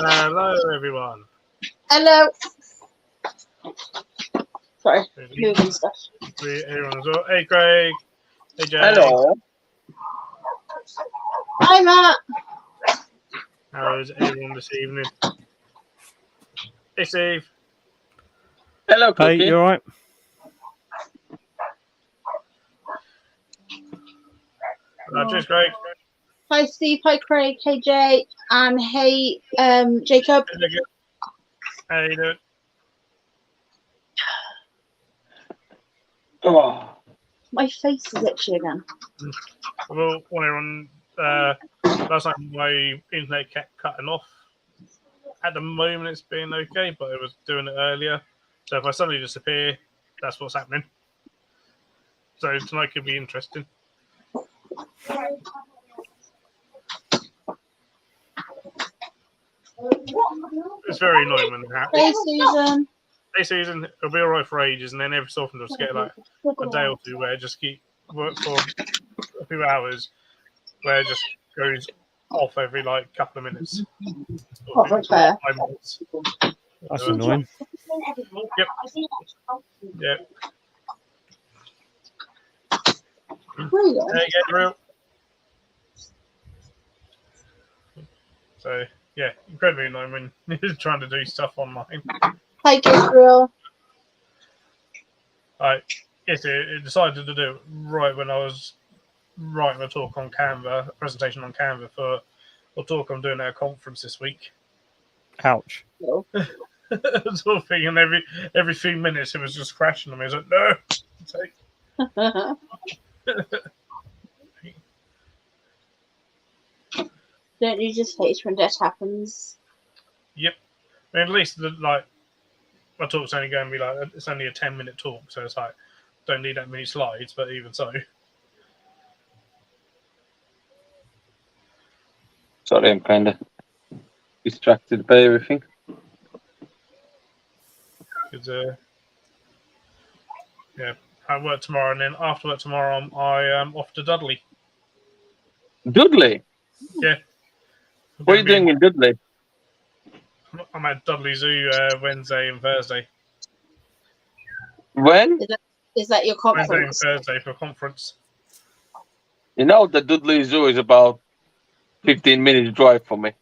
Hello, everyone. Hello. Sorry, moving stuff. Everyone as well. Hey, Craig. Hey, Jay. Hello. Hi, Matt. How is everyone this evening? Hey, Steve. Hello, Cookie. Hey, you all right? Cheers, Craig. Hi, Steve. Hi, Craig. Hey, Jay. And hey, Jacob. How you doing? Oh. My face is itchy again. Well, when last night my internet kept cutting off. At the moment, it's been okay, but it was doing it earlier. So if I suddenly disappear, that's what's happening. So tonight could be interesting. It's very annoying when it happens. Hey, Susan. Hey, Susan, it'll be alright for ages, and then every so often just get like a day or two where it just keep work for a few hours, where it just goes off every like couple of minutes. Oh, that's fair. 5 minutes. That's annoying. Yep. Yep. Hey, Gabriel. So yeah, incredibly annoying when you're trying to do stuff online. Hi, Gabriel. Yes, it decided to do it right when I was writing a talk on Canva, a presentation on Canva for a talk I'm doing at a conference this week. Ouch. Sort of thing, and every few minutes it was just crashing on me. I was like, no. Don't you just hate when that happens? Yep. I mean, at least my talk's only going to be like, it's only a 10-minute talk, so it's like, don't need that many slides, but even so. Sorry, I'm kind of distracted by everything. Because, yeah, I work tomorrow, and then after work tomorrow, I am off to Dudley. Dudley? Yeah. What are you doing in Dudley? I'm at Dudley Zoo Wednesday and Thursday. When? Is that your conference? Wednesday and Thursday for a conference. You know the Dudley Zoo is about 15 minutes drive for me.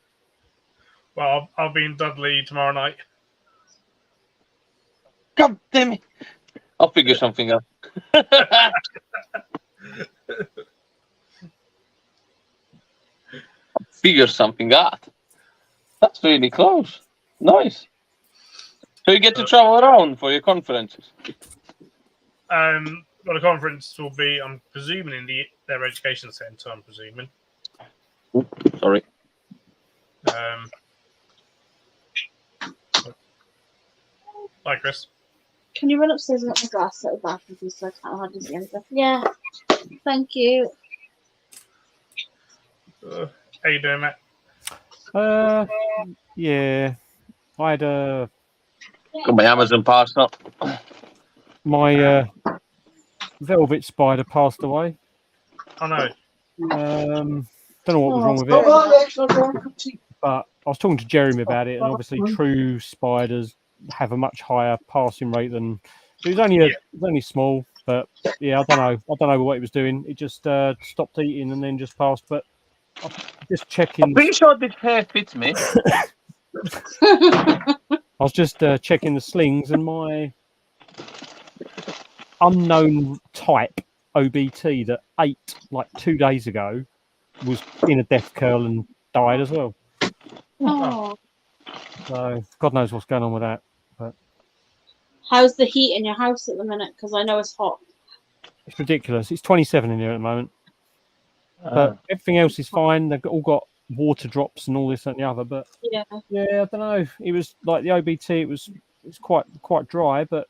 Well, I'll be in Dudley tomorrow night. God damn it. I'll figure something out. Figure something out. That's really close. Nice. So you get to travel around for your conferences? Well, the conference will be, I'm presuming, in their education centre, I'm presuming. Oops, sorry. Hi, Chris. Can you run upstairs and get my glass at the bathroom, please, so I can't hardly see anything? Yeah. Thank you. How you doing, Matt? Yeah. I had Got my Amazon parcel. my velvet spider passed away. Oh, no. Don't know what was wrong with it. But I was talking to Jeremy about it, and obviously true spiders have a much higher passing rate than. It was only small, but yeah, I don't know what it was doing. It just stopped eating and then just passed. But I'm just checking. I'm pretty sure this hair fits me. I was just checking the slings, and my unknown type OBT that ate like 2 days ago was in a death curl and died as well. Oh. So God knows what's going on with that. But How's the heat in your house at the minute? Because I know it's hot. it's ridiculous. It's 27 in here at the moment. But everything else is fine. They've all got water drops and all this and the other. But yeah, I don't know. It was like the OBT. It's quite dry, but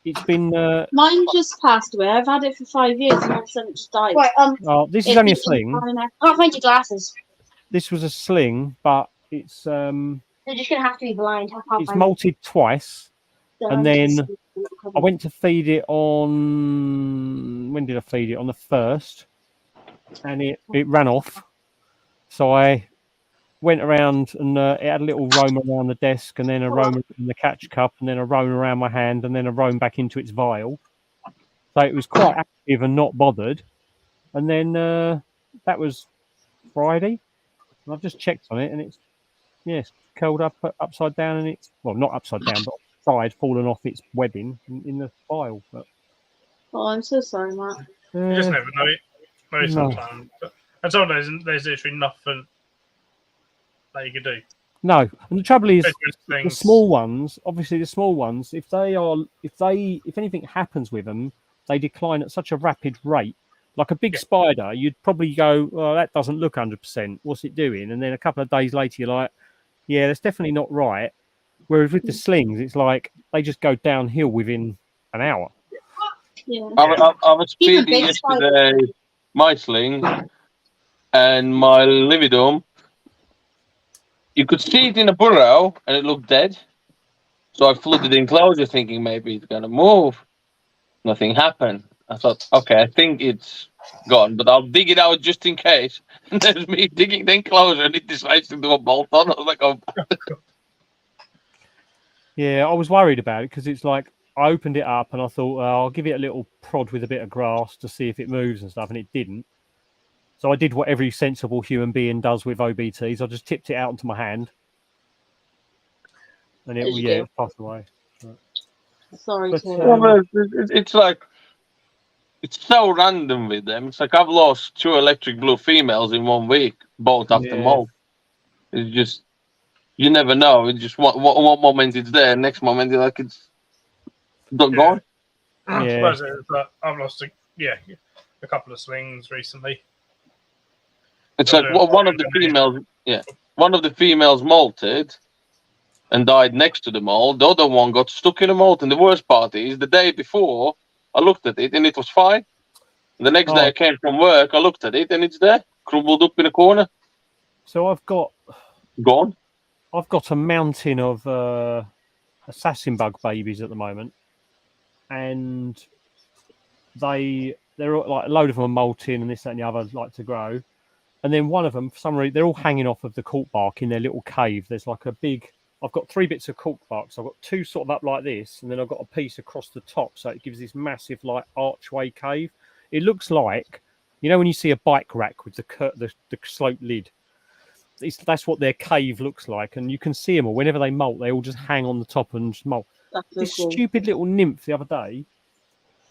it's been. Mine just passed away. I've had it for 5 years, and my son just died. Right, oh, this is only a sling. I can't find your glasses. This was a sling, but it's They're just gonna have to be blind. it's molted twice, and then I went to feed it on. When did I feed it? On the 1st, and it ran off. So I went around and it had a little roam around the desk, and then a roam in the catch cup, and then a roam around my hand, and then a roam back into its vial. So it was quite active and not bothered. And then that was Friday. And I've just checked on it, and it's curled up upside down, and it's not upside down, but side fallen off its webbing in the vial. But Oh, I'm so sorry, Matt. You just never know. Maybe No. sometimes. But until there's literally nothing that you could do. No, and the trouble is, the Things. small ones. Obviously, the small ones. If anything happens with them, they decline at such a rapid rate. Like a big spider, you'd probably go, "Well, that doesn't look 100%. What's it doing?" And then a couple of days later, you're like, "Yeah, that's definitely not right." Whereas with the slings, it's like they just go downhill within an hour. Yeah. I was Even feeding big yesterday my sling and my lividum. You could see it in a burrow and it looked dead. So I flooded the enclosure thinking maybe it's going to move. Nothing happened. I thought, okay, I think it's gone, but I'll dig it out just in case. And there's me digging the enclosure and it decides to do a bolt on. I was like, oh. Yeah, I was worried about it because it's like I opened it up and I thought I'll give it a little prod with a bit of grass to see if it moves and stuff, and it didn't. So I did what every sensible human being does with OBTs. I just tipped it out into my hand, and it passed away. Sorry, But, Tim. It's like, it's so random with them. It's like I've lost 2 electric blue females in 1 week, both after molt. It's just, you never know. It's just one moment it's there, next moment you're like, it's gone. I Yeah. suppose it is, but I've lost a couple of swings recently. It's like one of the females molted and died next to the mold. The other one got stuck in a mold. And the worst part is the day before I looked at it and it was fine. And the next day I came from work, I looked at it and it's there, crumbled up in a corner. So I've got a mountain of assassin bug babies at the moment, and they're all, like, a load of them are molting and this, that, and the other like to grow. And then one of them, for some reason, they're all hanging off of the cork bark in their little cave. There's like I've got 3 bits of cork bark. So I've got 2 sort of up like this, and then I've got a piece across the top. So it gives this massive like archway cave. It looks like, when you see a bike rack with the sloped lid. That's what their cave looks like. And you can see them all. Whenever they molt, they all just hang on the top and just molt. This stupid little nymph the other day,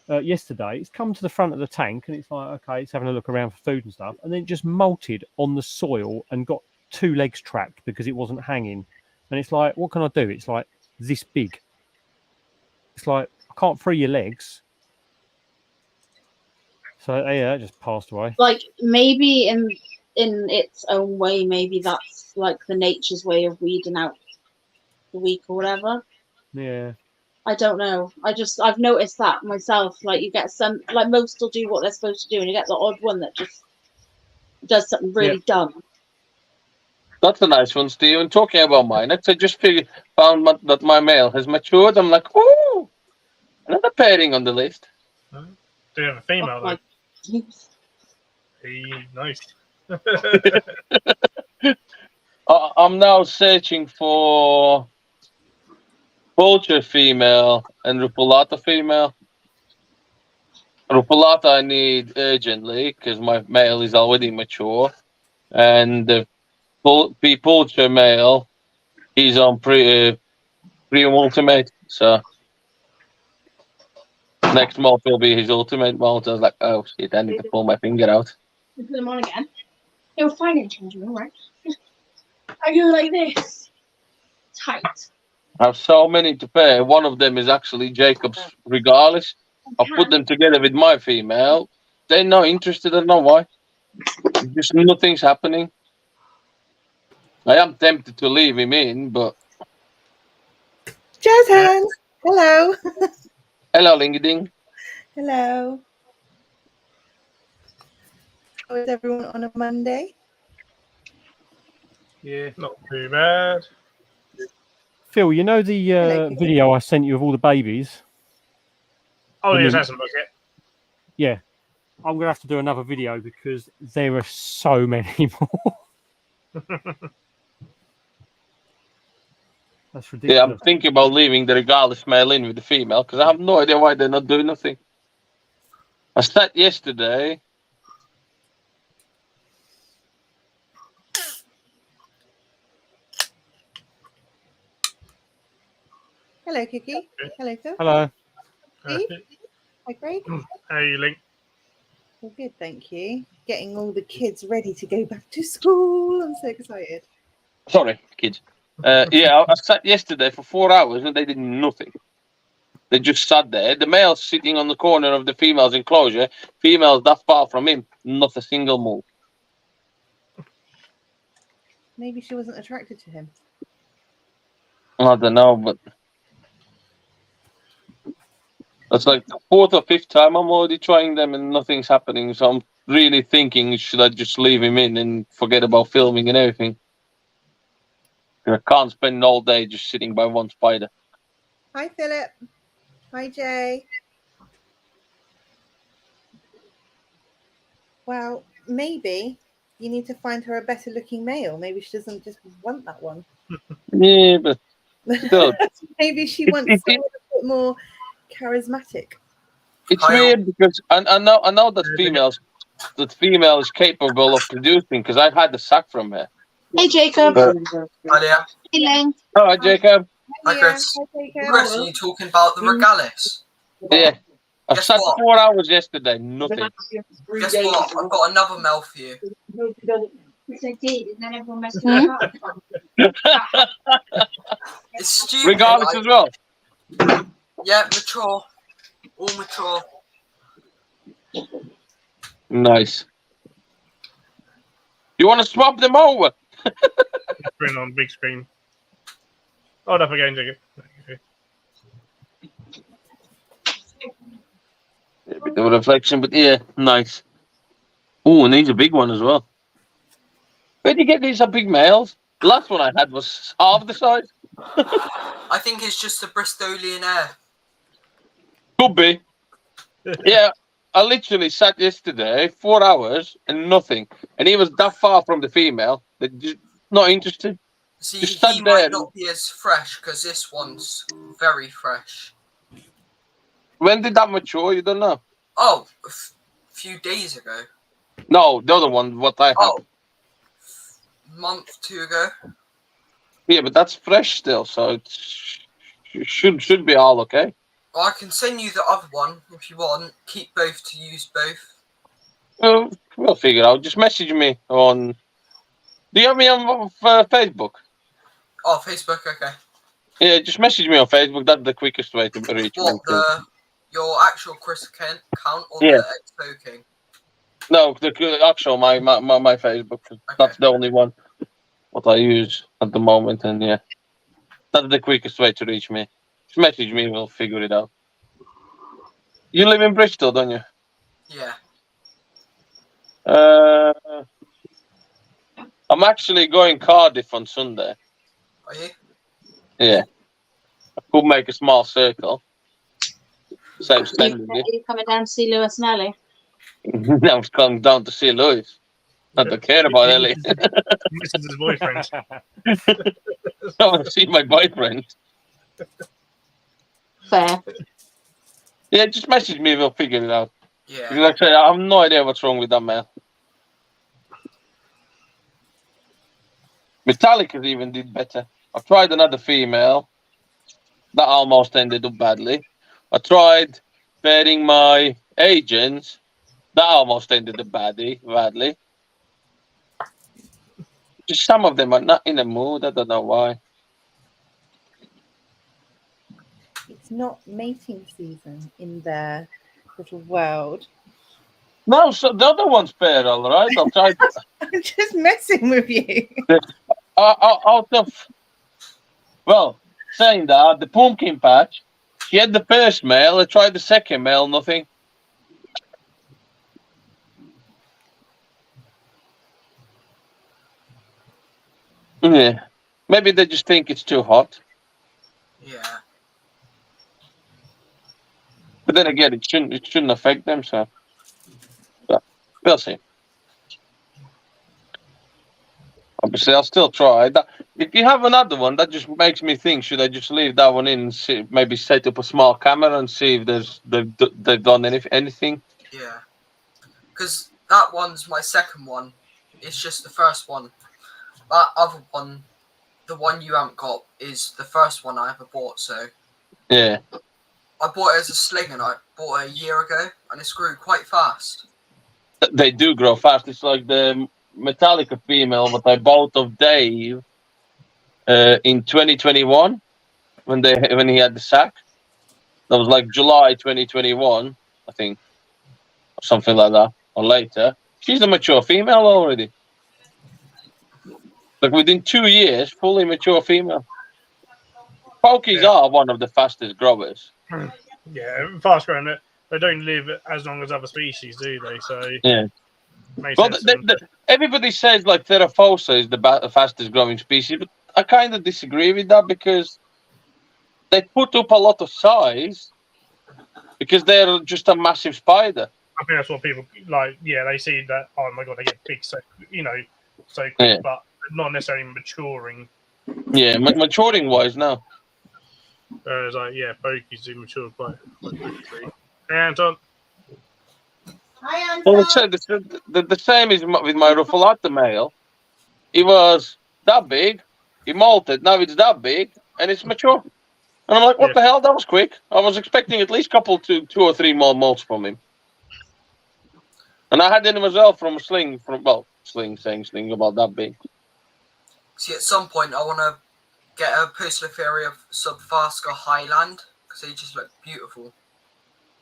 yesterday, it's come to the front of the tank and it's like, okay, it's having a look around for food and stuff, and then it just molted on the soil and got 2 legs trapped because it wasn't hanging. And it's like, what can I do? It's like this big. It's like, I can't free your legs. So yeah, it just passed away. Like, maybe in its own way, maybe that's like the nature's way of weeding out the weak or whatever. Yeah. I don't know. I've noticed that myself. Like, you get some, like, most will do what they're supposed to do, and you get the odd one that just does something really dumb. That's a nice one, Steve. And talking about mine, I just found that my male has matured. I'm like, oh, another pairing on the list. Do you have a female though? Nice. I'm now searching for Vulture female and Rupulata female. Rupulata I need urgently because my male is already mature, and the Vulture male, he's on pre ultimate. So next molt will be his ultimate molt. I was like, oh shit, I need to pull my finger out. You put them on again. You'll find it changeable, right? I go like this. Tight. I have so many to pair. One of them is actually Jacob's regardless. I put them together with my female. They're not interested. I don't know why. Just nothing's happening. I am tempted to leave him in, but... Jazz hands. Hello. Hello, Lingading. Hello. How is everyone on a Monday? Yeah, not too bad. Phil, you know the video I sent you of all the babies? Oh, yes, hasn't booked yet. Yeah. I'm going to have to do another video because there are so many more. That's Yeah, ridiculous. I'm thinking about leaving the regardless male in with the female because I have no idea why they're not doing nothing. I sat yesterday. Hello, Kiki. Hello, Phil. Hello. Steve. Hi, Craig. How are you, Link? Well, good, thank you. Getting all the kids ready to go back to school. I'm so excited. Sorry, kids. Yeah, I sat yesterday for 4 hours and they did nothing. They just sat there. The male's sitting on the corner of the female's enclosure. Female's that far from him. Not a single move. Maybe she wasn't attracted to him. I don't know, but it's like the fourth or fifth time I'm already trying them and nothing's happening. So I'm really thinking, should I just leave him in and forget about filming and everything? I can't spend all day just sitting by one spider. Hi, Philip. Hi, Jay. Well, maybe you need to find her a better looking male. Maybe she doesn't just want that one. Yeah, but still, Maybe she wants someone a bit more charismatic. it's weird because I know that female is capable of producing because I've had the sack from her. Hey, Jacob. Hi, Leah. Hey, Lang. All right, Jacob. Hi, Chris. Chris, are you talking about the regalis? Yeah, I Guess sat what? 4 hours yesterday. Nothing. Guess what? I've got another male for you. It's stupid. Regardless as well. Yeah, mature. All mature. Nice. You want to swap them over? Screen on big screen. Hold up again, Jacob. Okay. A bit of a reflection, but yeah, nice. Oh, and he's a big one as well. Where do you get these big males? The last one I had was half the size. I think it's just the Bristolian air. Could be. Yeah, I literally sat yesterday 4 hours and nothing, and he was that far from the female that just not interested. See, Just he sat there might and- not be as fresh because this one's very fresh. When did that mature? You don't know. Oh, a few days ago. No, the other one, what I have. Oh, month, 2 ago. Yeah, but that's fresh still, so it should be all okay. Well, I can send you the other one if you want. Keep both to use both. We'll figure out. Just message me on. Do you have me on Facebook? Oh, Facebook, okay. Yeah, just message me on Facebook. That's the quickest way to reach me. What, your actual Chris account or Yeah. the Expo King? No, the actual my Facebook. That's the only one what I use at the moment, and yeah, that's the quickest way to reach me. Just message me, we'll figure it out. You live in Bristol, don't you? Yeah. I'm actually going Cardiff on Sunday. Are you? Yeah, I could make a small circle. Save spending Are you coming down to see Lewis and Ellie? it. I was coming down to see Louis. I don't care about Ellie. This is his boyfriend. I want to see my boyfriend. Fair. Yeah, just message me, we'll figure it out. Yeah. Because like I say, I have no idea what's wrong with that man. Metallica even did better. I tried another female. That almost ended up badly. I tried pairing my agents. That almost ended up badly. Just some of them are not in the mood. I don't know why. It's not mating season in their little world. No, so the other one's fair, all right. I'll try. I'm just messing with you. Out of, well, saying that, the pumpkin patch, she had the first male. I tried the second male, nothing. Yeah, maybe they just think it's too hot. Yeah. But then again, it shouldn't affect them. So, but we'll see. Obviously, I'll still try. If you have another one, that just makes me think: should I just leave that one in, and see, maybe set up a small camera and see if they've done anything? Yeah. Because that one's my second one. It's just the first one. That other one, the one you haven't got, is the first one I ever bought. So Yeah. I bought it as a sling, and I bought it a year ago, and it's grew quite fast. They do grow fast. It's like the Metallica female that I bought of Dave in 2021 when he had the sack. That was like July 2021, I think, or something like that, or later. She's a mature female already. Like within 2 years, fully mature female. Pokies are one of the fastest growers. Yeah, fast growing. They don't live as long as other species, do they? So Yeah. makes Well, sense. everybody says like Therophosa is the fastest growing species, but I kind of disagree with that because they put up a lot of size because they're just a massive spider. I think that's what people like. Yeah, they see that. Oh my god, they get big, so so quick, Yeah. but not necessarily maturing. Yeah, maturing wise now. Whereas, yeah, pokies do mature quite quickly. Anton, Hi, Well, Anton. the same is with my Ruffalata male. He was that big, he molted, now it's that big, and it's mature. And I'm like, what Yeah. the hell? That was quick. I was expecting at least two or three more molts from him. And I had him as well from a sling, sling about that big. See, at some point, I want to get a personal theory of Subfasca Highland because they just look beautiful.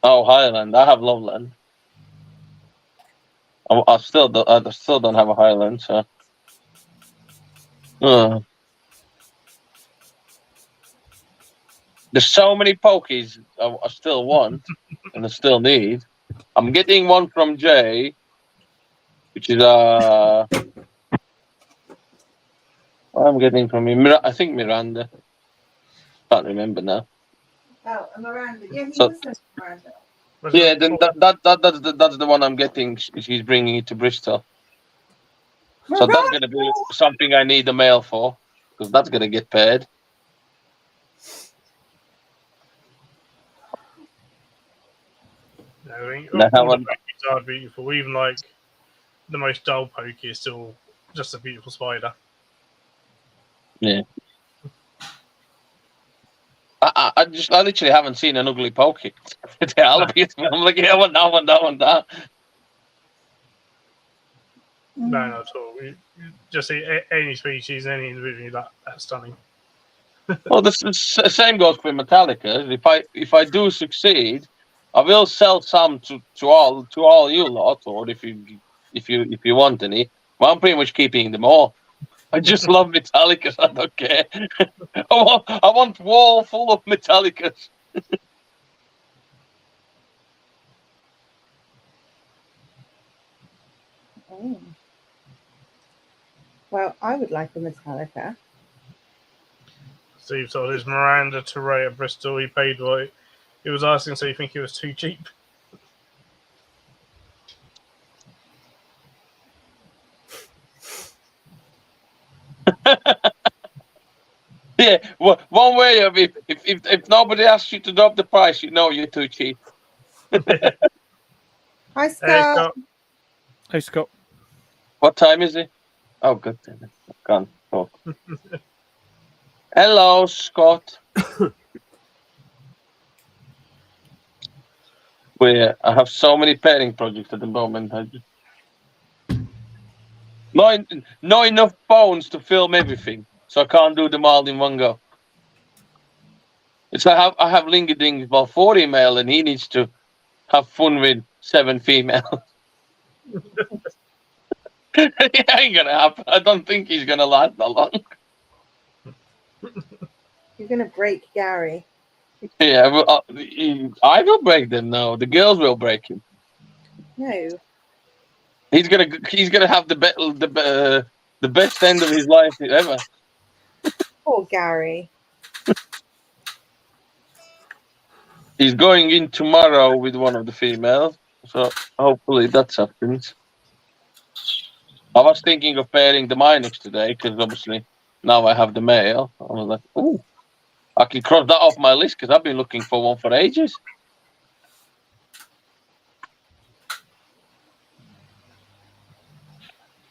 Oh, Highland. I have Lowland. I still don't have a Highland, so. There's so many pokies I still want and I still need. I'm getting one from Jay, which is I'm getting from him. I think Miranda. Can't remember now. Oh, Miranda. Yeah, he So- was in Miranda. Yeah, then that's the one I'm getting. He's bringing it to Bristol. So that's gonna be something I need a mail for because that's gonna get paid. I think No, all the pokies are beautiful. Even like the most dull pokey is still just a beautiful spider. Yeah. I literally haven't seen an ugly pokey. I'm like, yeah, I want that. No, not at all. You just see any species, any individual that's stunning. Well, the same goes for Metallica. If I do succeed, I will sell some to all you lot, or if you want any. Well, I'm pretty much keeping them all. I just love Metallicas. I don't care. I want wall full of Metallicas. Oh. Well, I would like a Metallica. Steve told his Miranda to Ray at Bristol. He paid what he was asking, so you think it was too cheap? Yeah, well, one way of if nobody asks you to drop the price, you know you're too cheap. Hi, Scott. Hey, Scott. What time is it? Oh, good. I can't talk. Hello, Scott. I have so many pairing projects at the moment. Not enough phones to film everything, so I can't do them all in one go. I have Lingerding about 40 male, and he needs to have fun with 7 female. It ain't gonna happen. I don't think he's gonna last that long. You're going to break Gary. Yeah, well, I will break them now. The girls will break him. No. He's gonna have the best end of his life ever. Poor Gary. He's going in tomorrow with one of the females, so hopefully that happens. I was thinking of pairing the Minex today because obviously now I have the male. I was like, oh, I can cross that off my list because I've been looking for one for ages.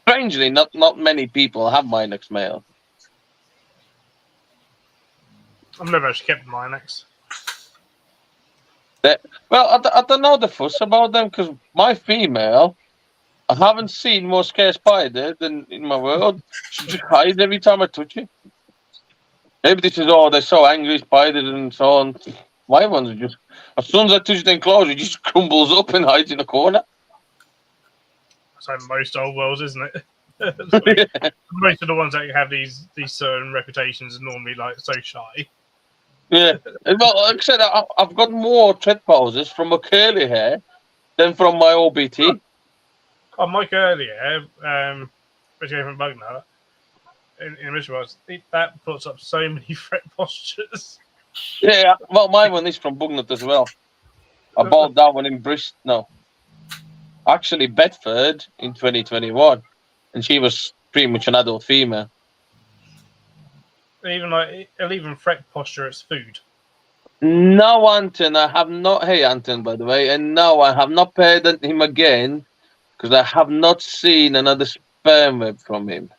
Strangely, not many people have Minex male. I've never actually kept mine next. Well, I don't know the fuss about them because my female, I haven't seen more scared spider than in my world. She just hides every time I touch it. Maybe this is they're so angry spiders and so on. My ones are just, as soon as I touch the enclosure, it just crumbles up and hides in a corner. That's like most old worlds, isn't it? Like, most of the ones that have these certain reputations are normally like so shy. Yeah. Well, like I said, I've got more tread poses from my curly hair than from my OBT. Oh, Mike earlier, which came from Bugner, in Mission Worlds, that puts up so many threat postures. Yeah, well, my one is from Bugnut as well. I bought that one in Bristol. No, actually Bedford in 2021, and she was pretty much an adult female. Even like it'll even threat posture its food. No, Anton, I have not. Hey, Anton, by the way, and no, I have not paired him again because I have not seen another sperm web from him.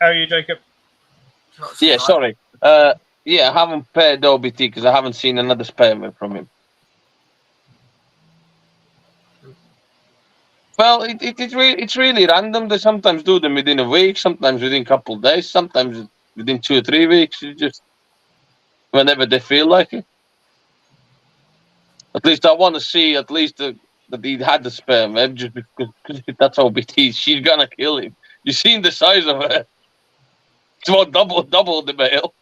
How are you, Jacob? Not too Yeah, bad. sorry. Yeah, I haven't paired OBT because I haven't seen another sperm web from him. Well, it's really random. They sometimes do them within a week, sometimes within a couple of days, sometimes within 2 or 3 weeks. It's just whenever they feel like it. At least I want to see at least that he had the sperm web, just because that's OBT. She's gonna kill him. You seen the size of her? It's about double the male.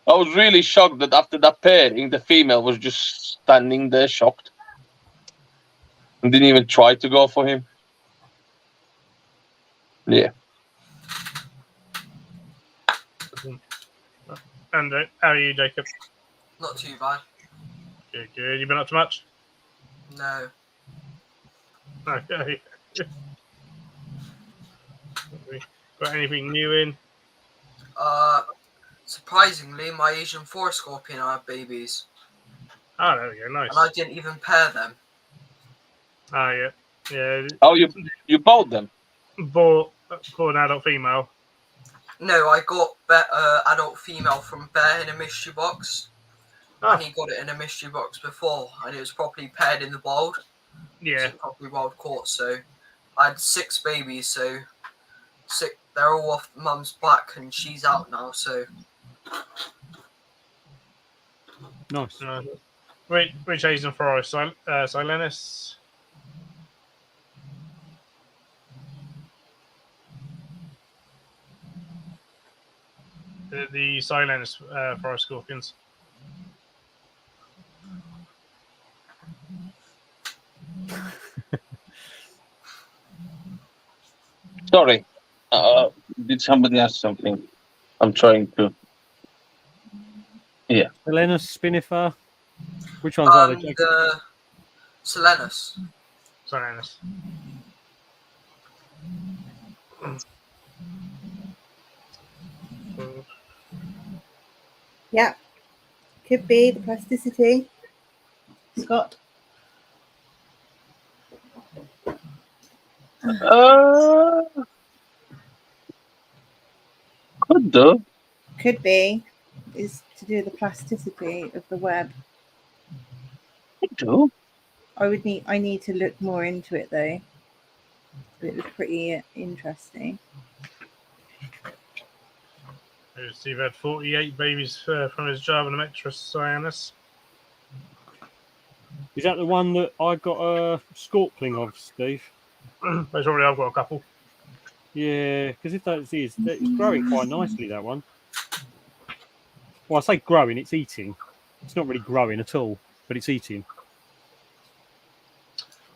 I was really shocked that after that pairing, the female was just standing there shocked and didn't even try to go for him. Yeah. And how are you, Jacob? Not too bad. Good, good. You been up to much? No. Okay. Got anything new in? Surprisingly, my Asian forest scorpion have babies, Oh, there we go. Nice. and I didn't even pair them. Oh, yeah. Yeah. Oh, you bought them? Bought an adult female. No, I got adult female from Bear in a mystery box, and he got it in a mystery box before, and it was properly paired in the wild. Yeah. So properly wild caught. So I had 6 babies. So 6. They're all off mum's back, and she's out now. So Nice. Which Asian forest? Silenus? The Silenus forest scorpions. Sorry. Did somebody ask something? I'm trying to. Yeah. Elena's Spinifer. Which ones are they? Jacob? the Silenus. Silenus. Yeah. Could be the plasticity. Scott. Could do. Could be. Is to do with the plasticity of the web. Could do. I need to look more into it though. But it was pretty interesting. Steve had 48 babies from his Javametris Silenus. Is that the one that I got a Scorpling of, Steve? Most probably I've got a couple. Yeah, because if that is, it's growing quite nicely, that one. Well, I say growing, it's eating. It's not really growing at all, but it's eating.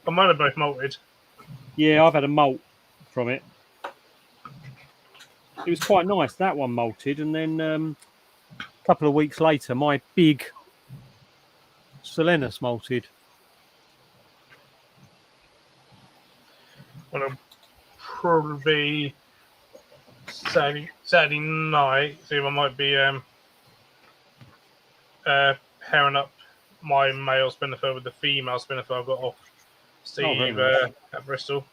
Mine are both molted. Yeah, I've had a molt from it. it was quite nice. That one molted, and then a couple of weeks later, my big Solenus molted. Well, it'll probably be Saturday night. So I might be pairing up my male spinnifer with the female spinnifer I've got off Steve nice. at Bristol.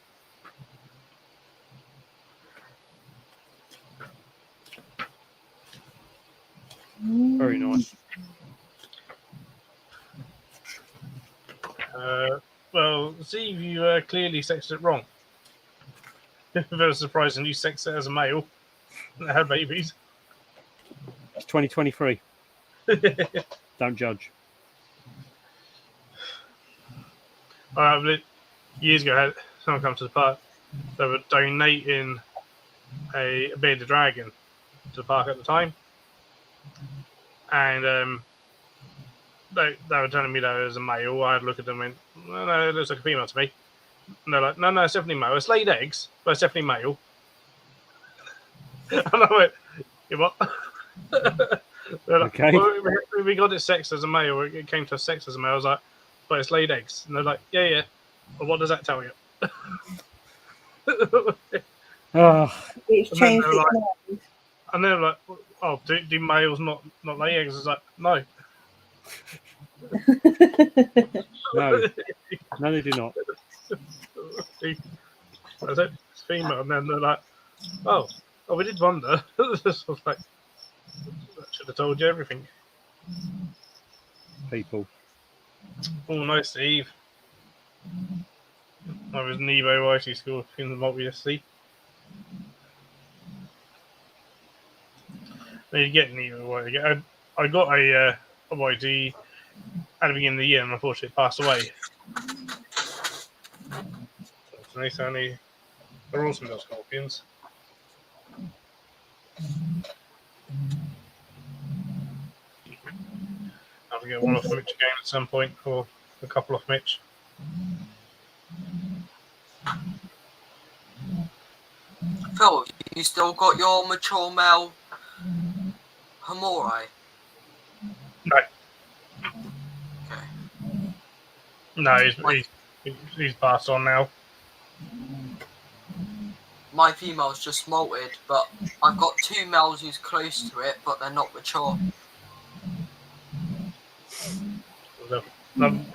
Very nice. Well, Steve, you clearly sexed it wrong. Very surprising. You sexed it as a male. They had babies. It's 2023. Don't judge. Years ago, I had someone come to the park. They were donating a bearded dragon to the park at the time, and they were telling me that it was a male. I'd look at them and no, it looks like a female to me. And they're like, no, it's definitely male. It's laid eggs, but it's definitely male. And I went, you what? Like, Okay. well, we got it sexed as a male. It came to us sexed as a male. I was like, but it's laid eggs. And they're like, yeah. Well, what does that tell you? It's changed its mind. And they're like, oh, do males not lay eggs? I was like, no. No, they do not. I said it's female, and then they're like, oh, we did wonder. I was like, I should have told you everything. People. Oh, nice, Steve. I was Nevo IT school in the multi-SC. Need to get Nevo YT. I got a YT at the beginning of the year, and unfortunately it passed away. So it's only they're awesome little scorpions. I'll have to get one off Mitch again at some point, or a couple off Mitch. Phil, you still got your mature male Hamori? No. Okay. No, he's passed on now. My female's just molted, but I've got two males who's close to it, but they're not mature. I'm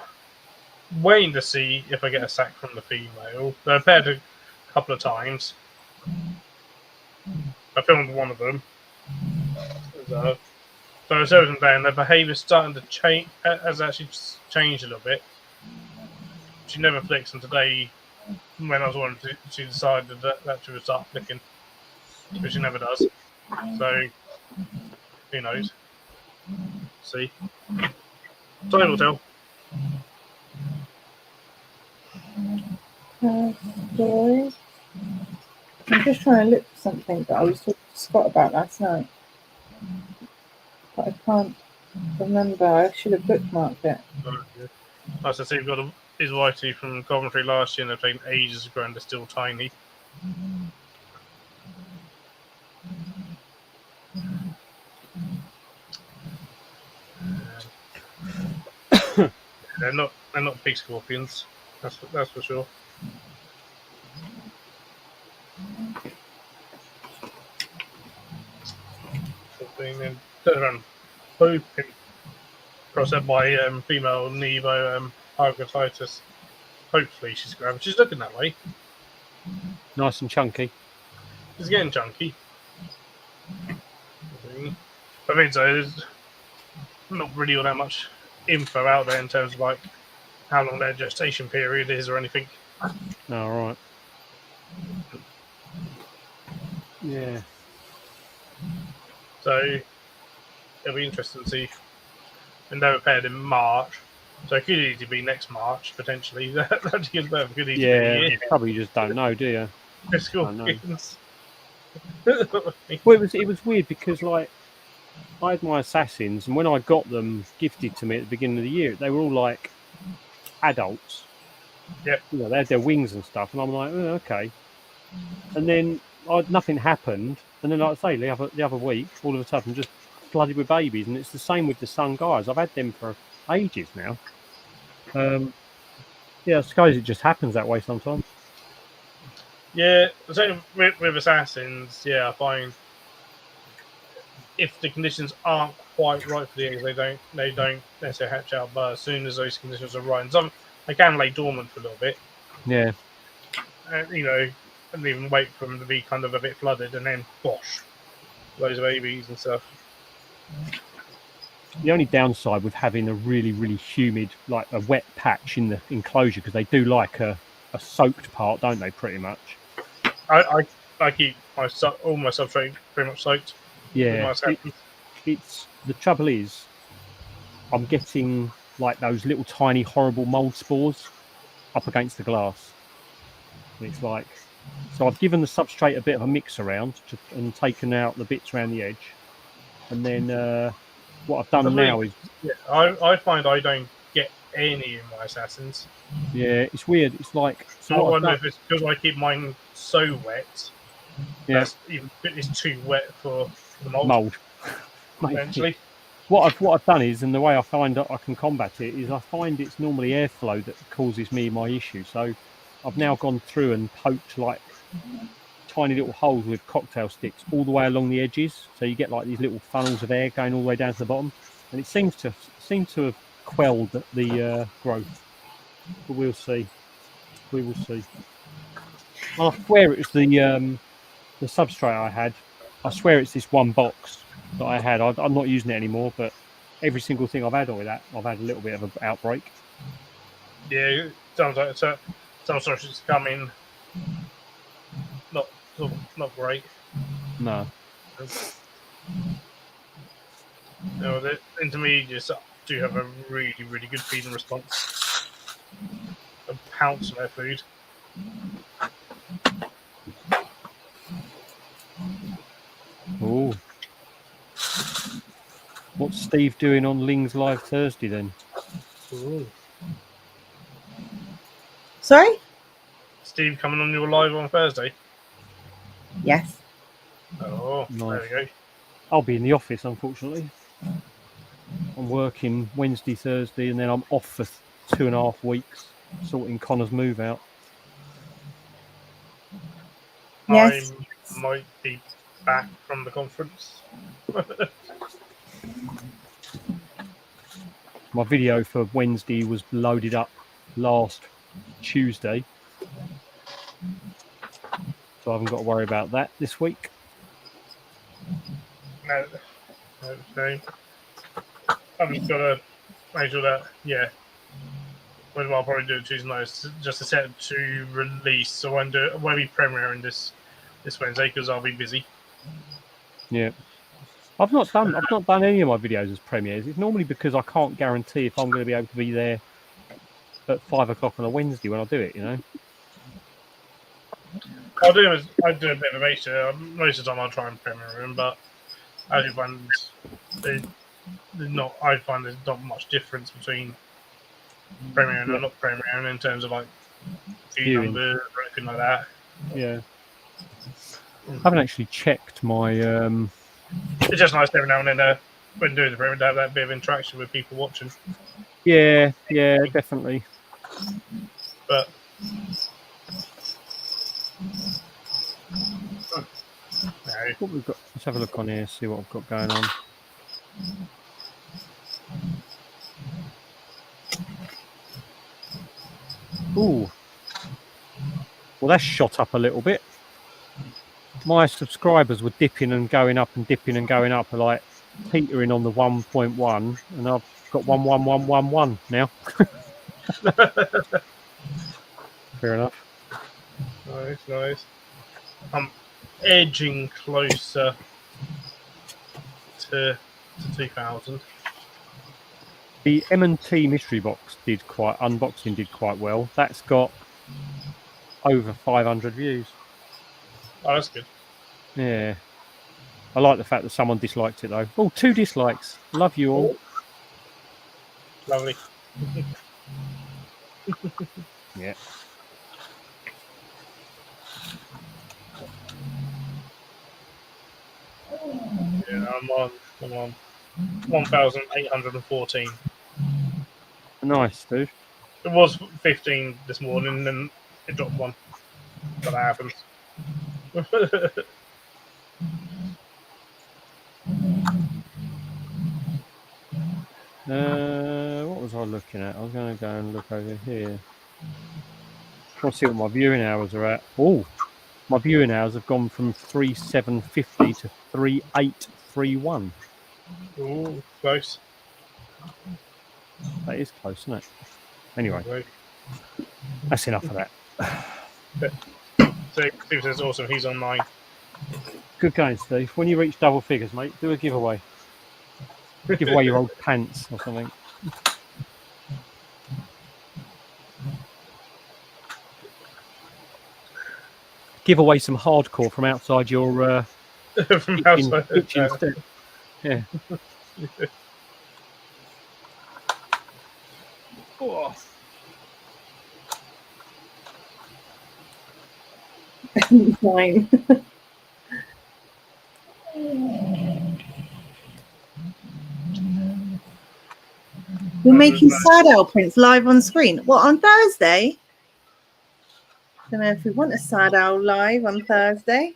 waiting to see if I get a sack from the female. They've paired a couple of times. I filmed one of them. So I was them down. Their behaviour's starting to change. Has actually changed a little bit. She never flicks, and today, when I was wanting to, she decided that she would start flicking, but she never does. So who knows? See, time will tell. Story. I'm just trying to look for something that I was talking to Scott about last night, but I can't remember. I should have bookmarked it. As I say, we've got his YT from Coventry last year, and they've taken ages to grow, and they're still tiny. They're not big scorpions. That's for sure. Then turn around, hoping cross out my female Nevo Argotitus. Hopefully she's grabbing. She's looking that way. Nice and chunky. She's getting chunky. I mean, so there's not really all that much info out there in terms of like how long their gestation period is or anything. All right. Yeah. So it'll be interesting to see. And they were paired in March, so it could easily be next March potentially. That gives birth. Could easily be a year. Probably you just don't know, do you? Scorpions. Well, it was weird because like I had my assassins, and when I got them gifted to me at the beginning of the year, they were all like adults. Yeah. You know, they had their wings and stuff, and I'm like, oh, okay. And then nothing happened, and then, like I say, the other week, all of a sudden, just flooded with babies, and it's the same with the Sun Guys. I've had them for ages now. Yeah, I suppose it just happens that way sometimes. Yeah, the same with assassins. Yeah, I find if the conditions aren't quite right for the eggs, they don't necessarily hatch out. But as soon as those conditions are right, and some they can lay dormant for a little bit, Yeah. and even wait for them to be kind of a bit flooded, and then bosh, loads of babies and stuff. The only downside with having a really, really humid, like a wet patch in the enclosure, because they do like a soaked part, don't they? Pretty much. I keep all my substrate pretty much soaked. Yeah. It's the trouble is, I'm getting like those little tiny horrible mold spores up against the glass. And it's like, so I've given the substrate a bit of a mix around and taken out the bits around the edge, and then what I've done now is, I find I don't get any in my assassins. yeah, it's weird. It's like, so I wonder if it's because I keep mine so wet. Yeah, it's too wet for the mold. Eventually. What I've done is, and the way I find that I can combat it is, I find it's normally airflow that causes me my issue. So I've now gone through and poked like tiny little holes with cocktail sticks all the way along the edges, so you get like these little funnels of air going all the way down to the bottom, and it seems to have quelled the growth. But we'll see. We will see. I swear it was the substrate I had. I swear it's this one box that I had. I'm not using it anymore, but every single thing I've had with that, I've had a little bit of an outbreak. Yeah, it sounds like some sort of coming. Not great. No. The intermediates do have a really, really good feeding response. They pounce on their food. Oh. What's Steve doing on Ling's Live Thursday then? Ooh. Sorry? Steve coming on your live on Thursday? Yes. Oh, nice. There we go. I'll be in the office, unfortunately. I'm working Wednesday, Thursday, and then I'm off for 2.5 weeks sorting Connor's move out. Yes. I might be back from the conference. My video for Wednesday was loaded up last Tuesday, so I haven't got to worry about that this week. No. Okay. I've just got to make sure that, what I'll probably do Tuesday night is just to set to release. So I won't be premiering this Wednesday because I'll be busy. Yeah. I've not done any of my videos as premieres. It's normally because I can't guarantee if I'm going to be able to be there at 5 o'clock on a Wednesday when I do it, you know. I do a bit of a mixture. Most of the time I'll try and premiere them, but I do find I find there's not much difference between premiering and not premiering in terms of like view numbers or anything like that. Yeah. I haven't actually checked my It's just nice every now and then when doing the premiere to have that bit of interaction with people watching. Yeah, definitely. But what we've got, let's have a look on here, see what I've got going on. Ooh. Well, that's shot up a little bit. My subscribers were dipping and going up and dipping and going up, like teetering on the 1.1, and I've got 11111 now. Fair enough. Nice. I'm edging closer to 2000. The M&T mystery box unboxing did quite well. That's got over 500 views. Oh, that's good. Yeah. I like the fact that someone disliked it though. Oh, 2 dislikes. Love you all. Lovely. Yeah. I'm on 1,814. Nice, dude. It was 15 this morning, and it dropped one. But that happens. What was I looking at? I was going to go and look over here. I'll see what my viewing hours are at. Oh, my viewing hours have gone from 3,750 to 3,831. Ooh, close. That is close, isn't it? Anyway, Right. that's enough of that. So Steve says awesome. He's on 9. Good going, Steve. When you reach double figures, mate, do a giveaway. Give away your old pants or something. Give away some hardcore from outside your From outside. kitchen step. Yeah. Oh. Fine. You're making Sad Owl prints live on screen. What, on Thursday? I don't know if we want a Sad Owl live on Thursday.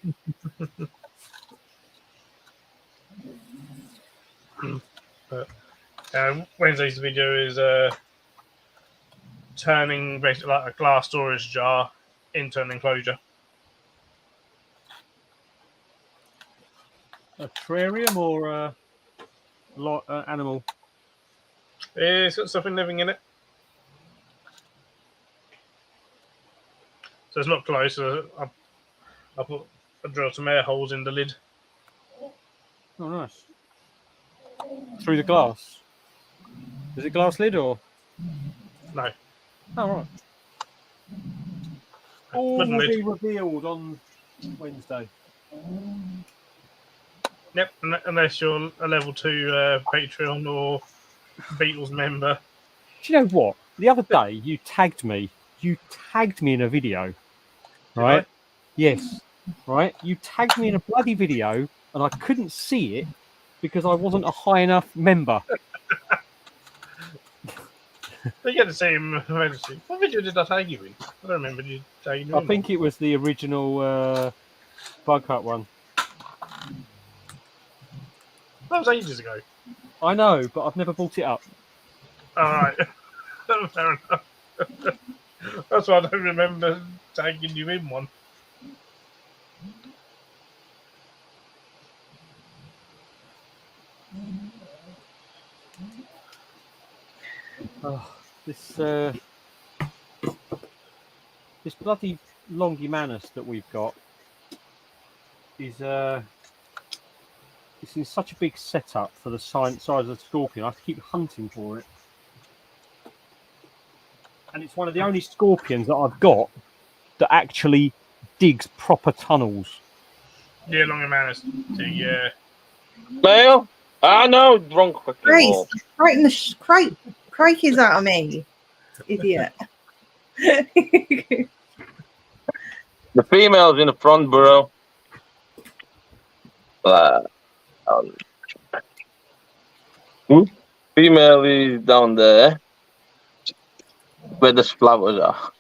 Wednesday's video is turning basically like a glass storage jar into an enclosure. A terrarium or a animal? It's got something living in it. So it's not close. So I drilled some air holes in the lid. Oh, nice. Through the glass? Is it glass lid or? No. Oh, right. All Wooden will lid. be revealed on Wednesday. Yep, unless you're a level 2 Patreon or Beatles member. Do you know what? The other day you tagged me. You tagged me in a video. Right? Yes. Right? You tagged me in a bloody video and I couldn't see it because I wasn't a high enough member. You get the same eventually. What video did I tag you in? I don't remember you tagging me I in. think it was the original Bug Hut one. That was ages ago. I know, but I've never brought it up. Alright. Fair enough. That's why I don't remember tagging you in one. Oh, this bloody Longimanus that we've got is it's in such a big setup for the size of the scorpion. I have to keep hunting for it, and it's one of the only scorpions that I've got that actually digs proper tunnels. Yeah, Longimanus. Yeah. Male? Ah, no, wrong quickly. Grace, right in the crikey's out of me, idiot. The female's in the front burrow. Female is down there where the flowers are.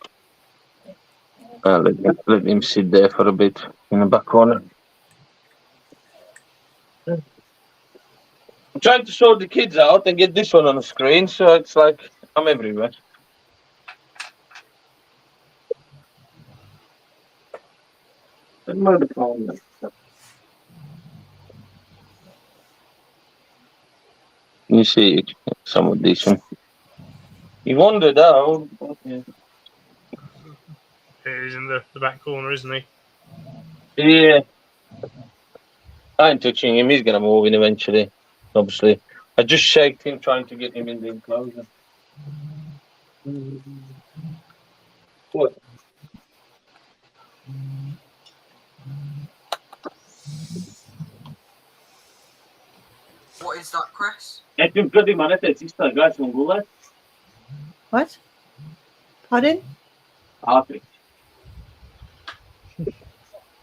Let him sit there for a bit in the back corner. I'm trying to sort the kids out and get this one on the screen, so it's like I'm everywhere. You see some of these. He wandered out. Okay. He's in the back corner, isn't he? Yeah. I ain't touching him. He's going to move in eventually, obviously. I just shaked him, trying to get him in the enclosure. What? What is that, Chris? What? Pardon?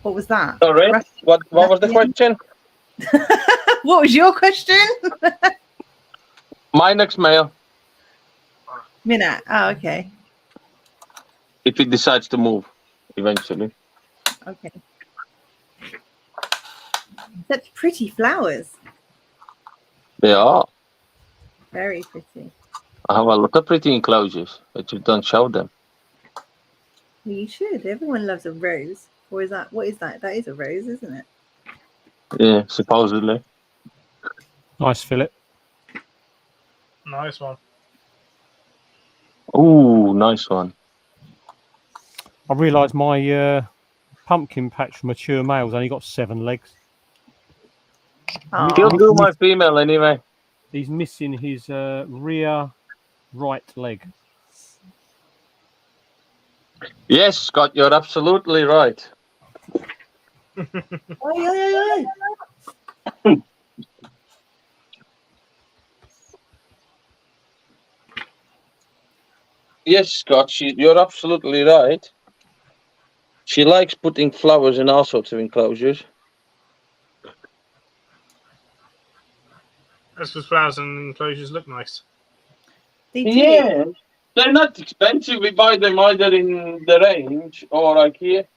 What was that? Sorry, what was the question? What was your question? My next male, Minat. Oh, okay. if he decides to move eventually. Okay. Such pretty flowers. They are. Very pretty. I have a lot of pretty enclosures, but you don't show them. Well, you should. Everyone loves a rose. Or is that, what is that? That is a rose, isn't it? Yeah, supposedly. Nice, Philip. Nice one. Ooh, nice one. I realised my pumpkin patch for mature males only got 7 legs. Oh. He'll do my female anyway. He's missing his rear right leg. Yes, Scott, you're absolutely right. Yes, Scott, you're absolutely right. She likes putting flowers in all sorts of enclosures. That's because flowers and enclosures look nice. They do. Yeah, they're not expensive. We buy them either in the range or IKEA.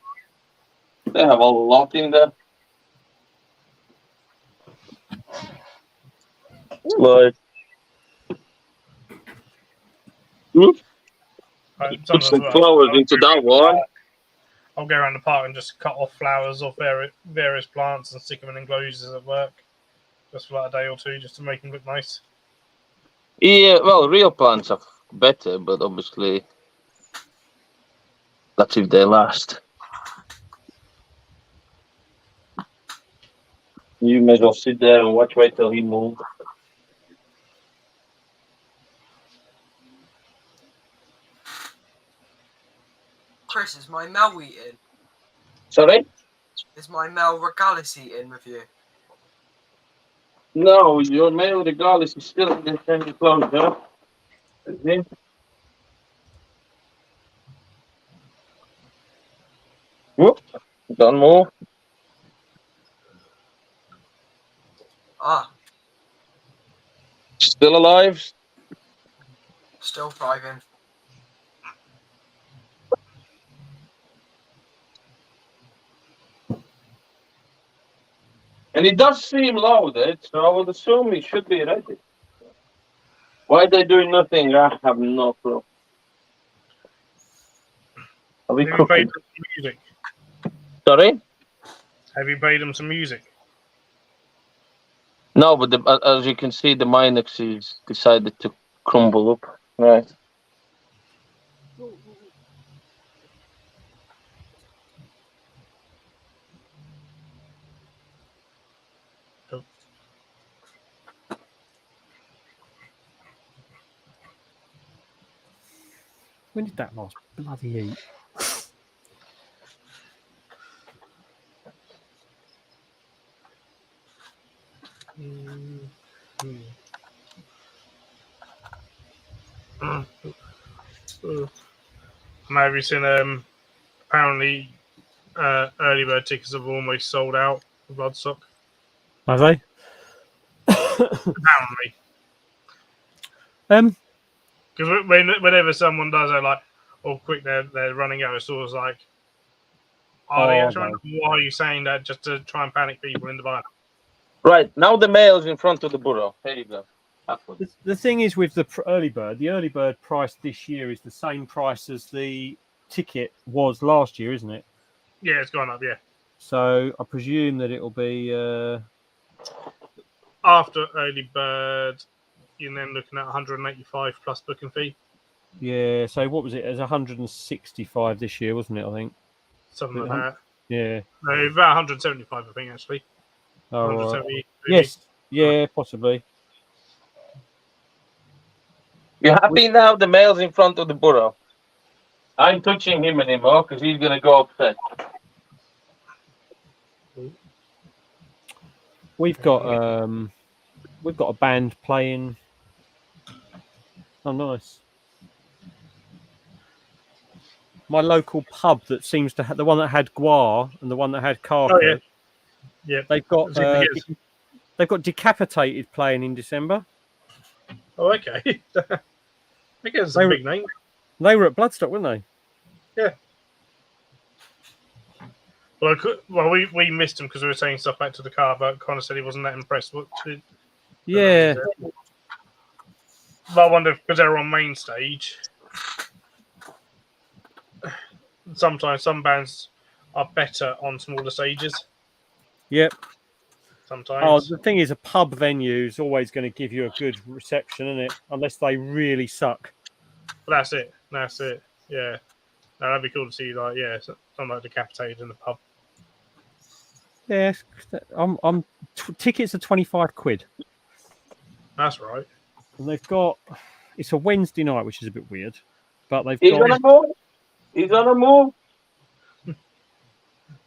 They have a lot in there. Like, Right, put some sometimes flowers into that one. I'll go around the park and just cut off flowers off various plants and stick them in enclosures at work, just for like a day or two, just to make them look nice. Yeah, well, real plants are better, but obviously that's if they last. You may as well sit there and wait till he moves. Chris, is my Mel eating? Sorry? Is my Mel Regalis eating with you? No, your male regardless is still in the same enclosure. Okay. Whoop, done more. Ah, Still alive. still thriving. And it does seem loaded, so I would assume it should be ready. Why they doing nothing? I have no clue. Are we Have you cooking? played them some music? Sorry? Have you played them some music? No, but as you can see, the Minox is decided to crumble up. Right. When did that last bloody eat? Have you seen apparently early bird tickets have almost sold out for Bloodstock? Have they? Apparently. Because whenever someone does it, like, oh, quick, they're running out, it's always like, are they actually? Why are you saying that just to try and panic people into buying? Right, now the male's in front of the burrow. There you go. The thing is with the early bird price this year is the same price as the ticket was last year, isn't it? Yeah, it's gone up, yeah. So I presume that it'll be after early bird, you're then looking at 185 plus booking fee. Yeah, so what was it? It was 165 this year, wasn't it? I think something like that. Yeah, no, about 175, I think, actually. Oh, 170. yes, yeah, possibly. You happy now? The male's in front of the burrow. I ain't touching him anymore because he's gonna go upset. We've got a band playing. Oh, nice. My local pub that seems to have the one that had guar and the one that had carcass. Oh, yeah. Yeah. They've got They've got Decapitated playing in December. Oh, okay. I guess it's a They were- big name. They were at Bloodstock, weren't they? Well, we missed him because we were saying stuff back to the car, but Connor said he wasn't that impressed. Yeah. But I wonder if because they're on main stage, sometimes some bands are better on smaller stages. Yep. Sometimes. Oh, the thing is, a pub venue is always going to give you a good reception, isn't it? Unless they really suck. But that's it. That's it. Yeah. No, that'd be cool to see, like, yeah, something like Decapitated in the pub. Yeah, tickets are £25. That's right. And they've got, it's a Wednesday night, which is a bit weird, but they've He's got on a move. He's on a move.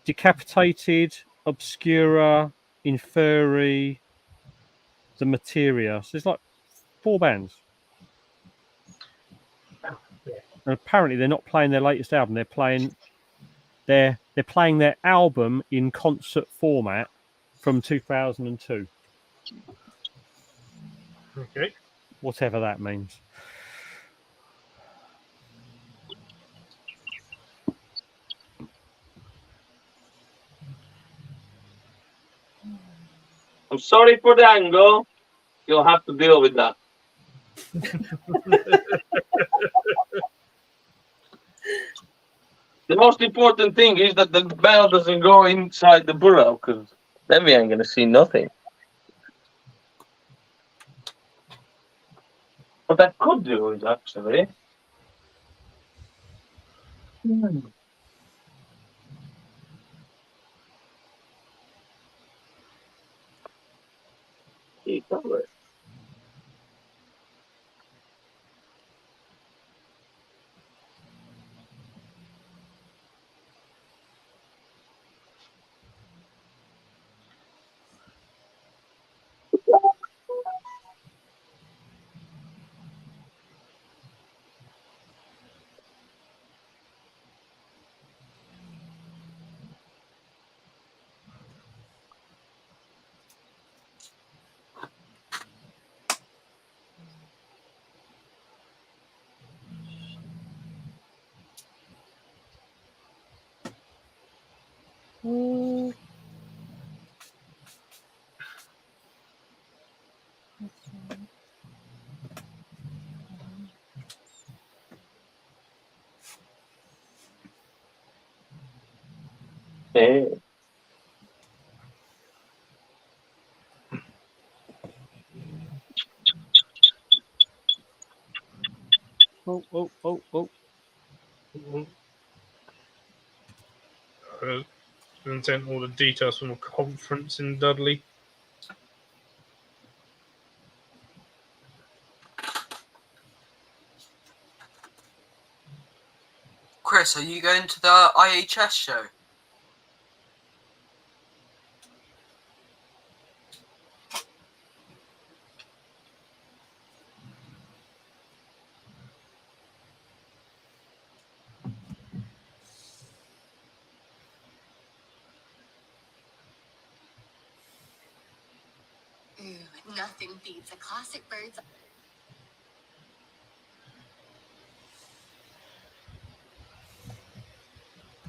Decapitated, Obscura, Inferi, The Materia. So there's like 4 bands. And apparently they're not playing their latest album. They're playing their album in concert format from 2002. Okay. Whatever that means. I'm sorry for the angle. You'll have to deal with that. The most important thing is that the bell doesn't go inside the burrow, because then we ain't gonna see nothing. What I could do is actually. Hey. Oh. And sent all the details from a conference in Dudley. Chris, are you going to the IHS show? Nothing beats a classic Birds.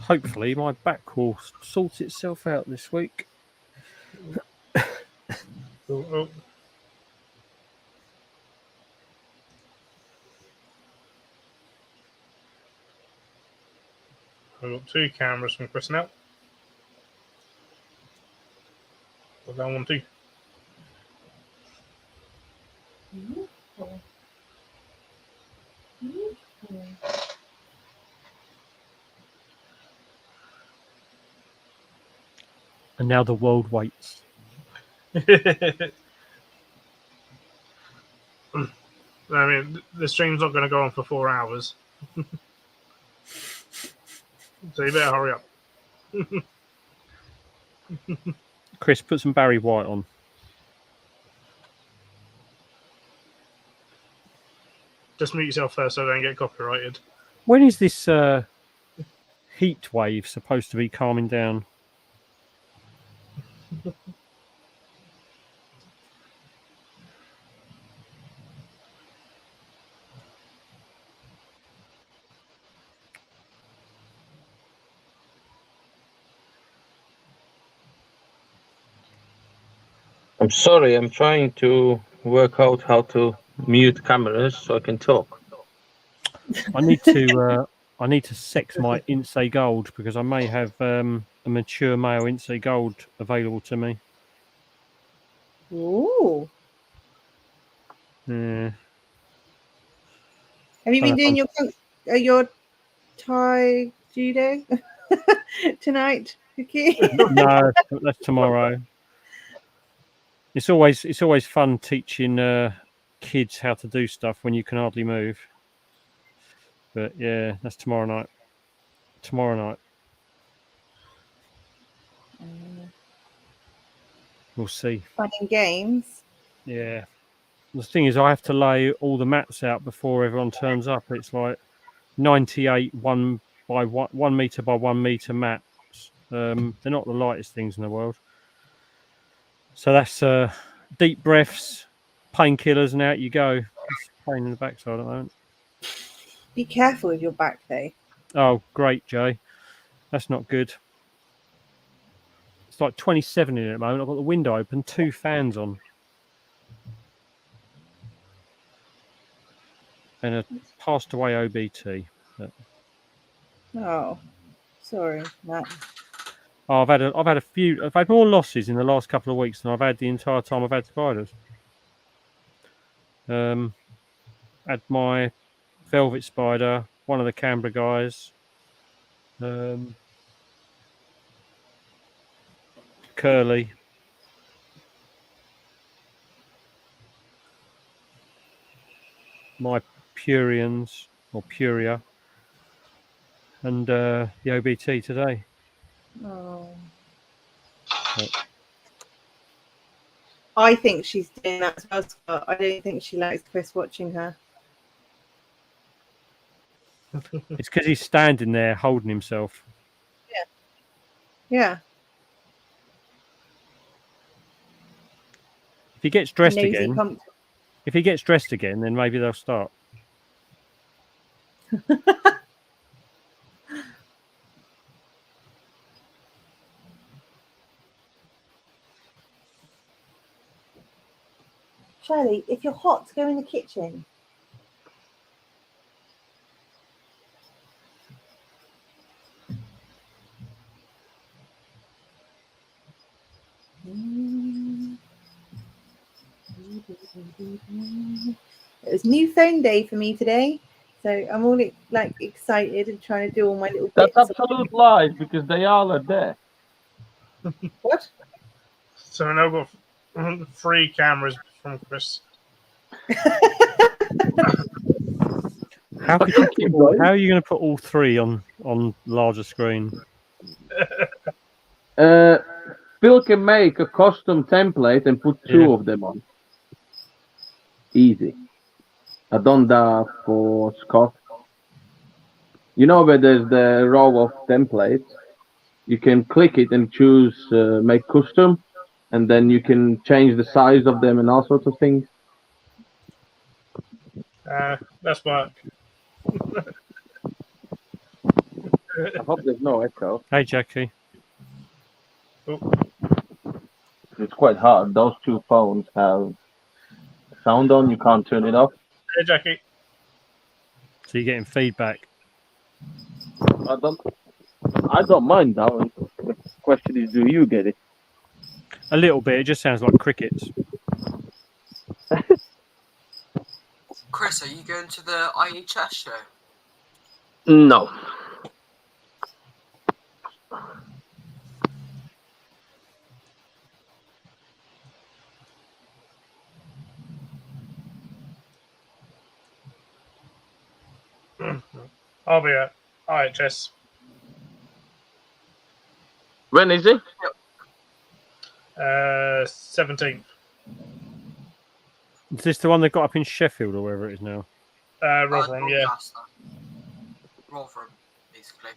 Hopefully my back will sort itself out this week. Oh. I've got 2 cameras from Chris now. Put that one too. And now the world waits. I mean, the stream's not going to go on for 4 hours. So you better hurry up. Chris, put some Barry White on. Just mute yourself first so they don't get copyrighted. When is this heat wave supposed to be calming down? I'm sorry, I'm trying to work out how to mute cameras so I can talk. I need to sex my Inse Gold because I may have a mature male Inse Gold available to me. Ooh. Yeah. Have you Don't been know doing your Thai judo tonight, Vicky? No, that's tomorrow. It's always fun teaching kids how to do stuff when you can hardly move. But yeah, that's tomorrow night. Tomorrow night. We'll see. Fun and games. Yeah. The thing is, I have to lay all the mats out before everyone turns up. It's like 98 1 by 1 meter by 1 meter mats. They're not the lightest things in the world. So that's deep breaths, painkillers, and out you go. It's a pain in the backside at the moment. Be careful with your back, though. Oh, great, Jay. That's not good. It's like 27 in it at the moment. I've got the window open, 2 fans on, and a passed away OBT. Oh, sorry, Matt. Oh, I've had a few. I've had more losses in the last couple of weeks than I've had the entire time I've had spiders. Had my velvet spider, one of the Canberra guys, Curly. My Purians or Puria, and the OBT today. Oh. But I think she's doing that as well, Scott. I don't think she likes Chris watching her. it's because he's standing there holding himself. Yeah. If he gets dressed Nosy again, pump. then maybe they'll start. Shirley, if you're hot, go in the kitchen. It was new phone day for me today, so I'm all like excited and trying to do all my little That's bits. absolute lies because they all are there. What? So I now got 3 cameras from Chris. How could you keep how are you going to put all 3 on larger screen? Phil can make a custom template and put 2 of them on. Easy. I've done that for Scott. You know where there's the row of templates? You can click it and choose make custom, and then you can change the size of them and all sorts of things. That's Mark. I hope there's no echo. Hey, Jackie. It's quite hard. Those 2 phones have sound on. You can't turn it off. Hey, Jackie. So you're getting feedback. I don't mind that one. The question is, do you get it? A little bit. It just sounds like crickets. Chris, are you going to the IHS show? No. I'll be at IHS. When is it? 17th. Is this the one they got up in Sheffield or wherever it is now? Rotherham, yeah. Doncaster. Rotherham, basically.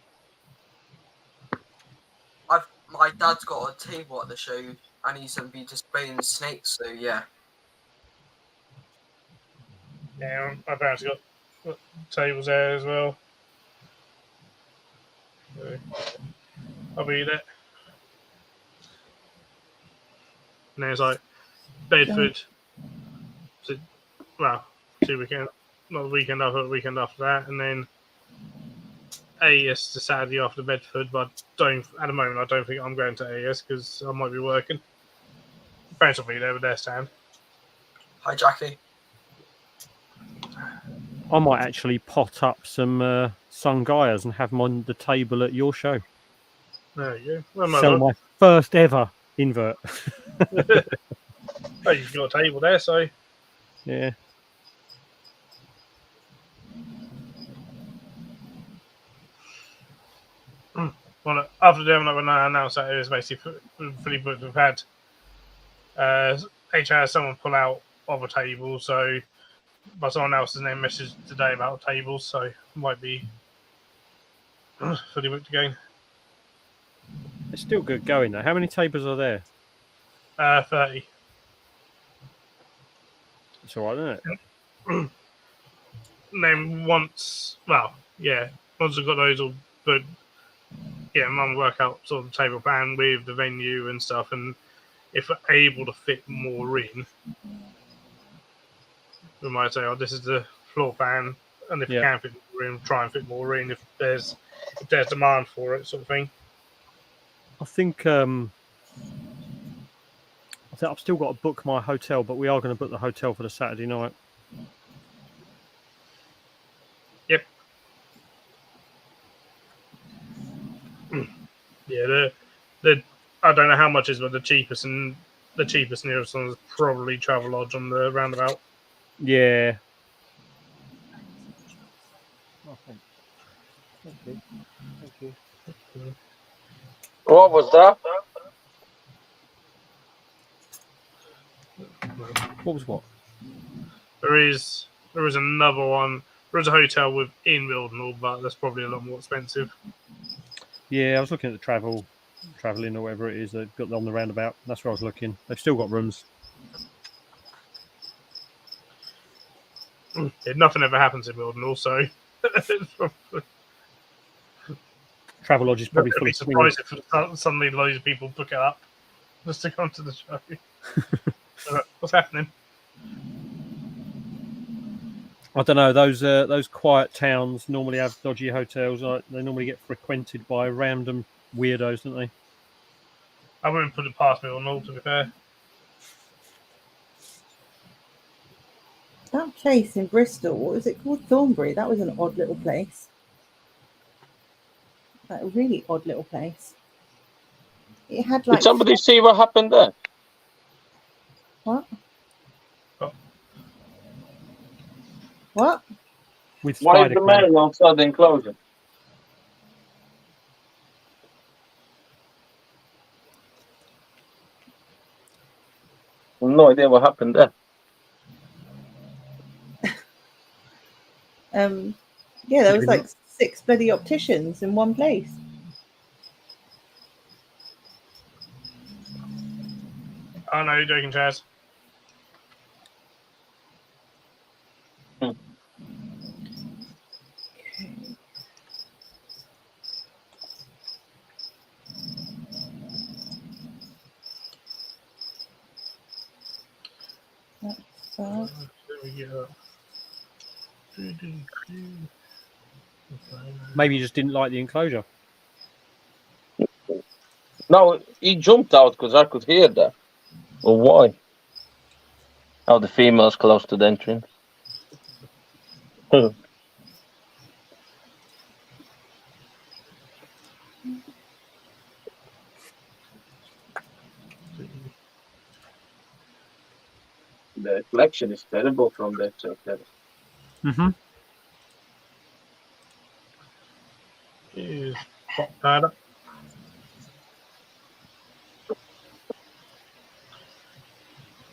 My dad's got a table at the show, and he's going to be displaying snakes, so yeah. Yeah, my parents got tables there as well. So, I'll be there. And then it's like Bedford. Well, 2 weekend, not the weekend after, the weekend after that, and then AES to Saturday after Bedford. But at the moment, I don't think I'm going to AES because I might be working. Parents will be there with their stand. Hi, Jackie. I might actually pot up some Sungaias and have them on the table at your show. There you go. Well, Sell my first ever invert. Oh, you've got a table there, so Yeah. well, after the demo, when I announced that it was basically fully booked, we've had HR someone pull out of a table, so but someone else's name messaged today about tables, so it might be fully booked again. It's still good going though. How many tables are there? 30. It's all right, isn't it? And then once we've got those all good, Mum will work out sort of the table plan with the venue and stuff, and if we're able to fit more in, we might say, this is the floor plan, and if we can fit more in, try and fit more in if there's demand for it, sort of thing. I think I've still got to book my hotel, but we are going to book the hotel for the Saturday night. Yep. Yeah, I don't know how much is, but the cheapest nearest one is probably Travelodge on the roundabout. Yeah. Oh, thanks. Thank you. Thank you. What was that? What was what? There is another one. There is a hotel within Wildenhall, but that's probably a lot more expensive. Yeah, I was looking at the travelling or whatever it is they've got on the roundabout. That's where I was looking. They've still got rooms. Yeah, nothing ever happens in Wildenhall, so Travelodge is probably I'd full be of swingers. surprised if suddenly loads of people book it up just to come to the show. What's happening? I don't know. Those quiet towns normally have dodgy hotels. They normally get frequented by random weirdos, don't they? I wouldn't put it past Wildenhall, to be fair. That place in Bristol, what was it called? Thornbury. That was an odd little place. Like a really odd little place. It had like. Did somebody see what happened there? What? Oh. What? With Why is Spider the Clan. man outside the enclosure? No idea what happened there. Yeah, there was like 6 bloody opticians in one place. Oh no, you're joking, Chaz. So, Maybe you just didn't like the enclosure. No, he jumped out because I could hear that. Well, why? Oh, the female's close to the entrance. The reflection is terrible from that circle. Mm-hmm. Is pop that up.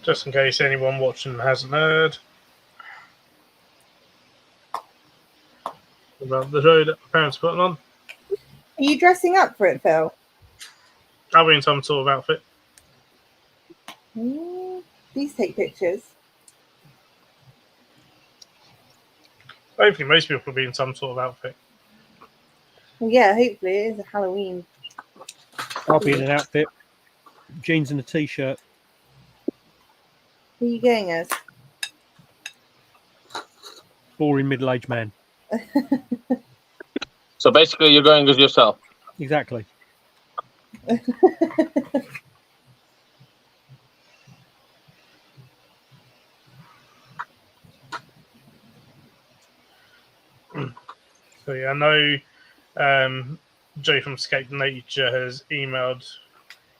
Just in case anyone watching hasn't heard about the show that my parents put on. are you dressing up for it, Phil? I'll be in some sort of outfit. Please take pictures. Hopefully, most people will be in some sort of outfit. Well, yeah, hopefully it is a Halloween. I'll be in an outfit, jeans and a t-shirt. Who are you going as? Boring middle-aged man. So basically, you're going as yourself. Exactly. So yeah, I know Joe from Escape Nature has emailed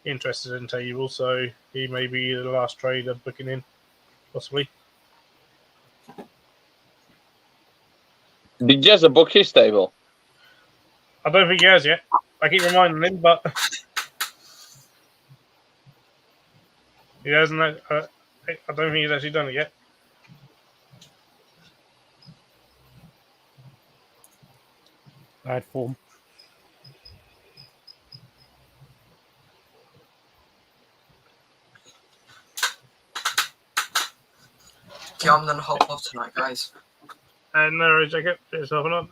interested in table, so he may be the last trader booking in, possibly. Did Jezza book his table? I don't think he has yet. I keep reminding him, but he hasn't. I don't think he's actually done it yet. Bad form. Yeah, I'm gonna hop off tonight, guys. And no worries, Jacob. Get yourself on.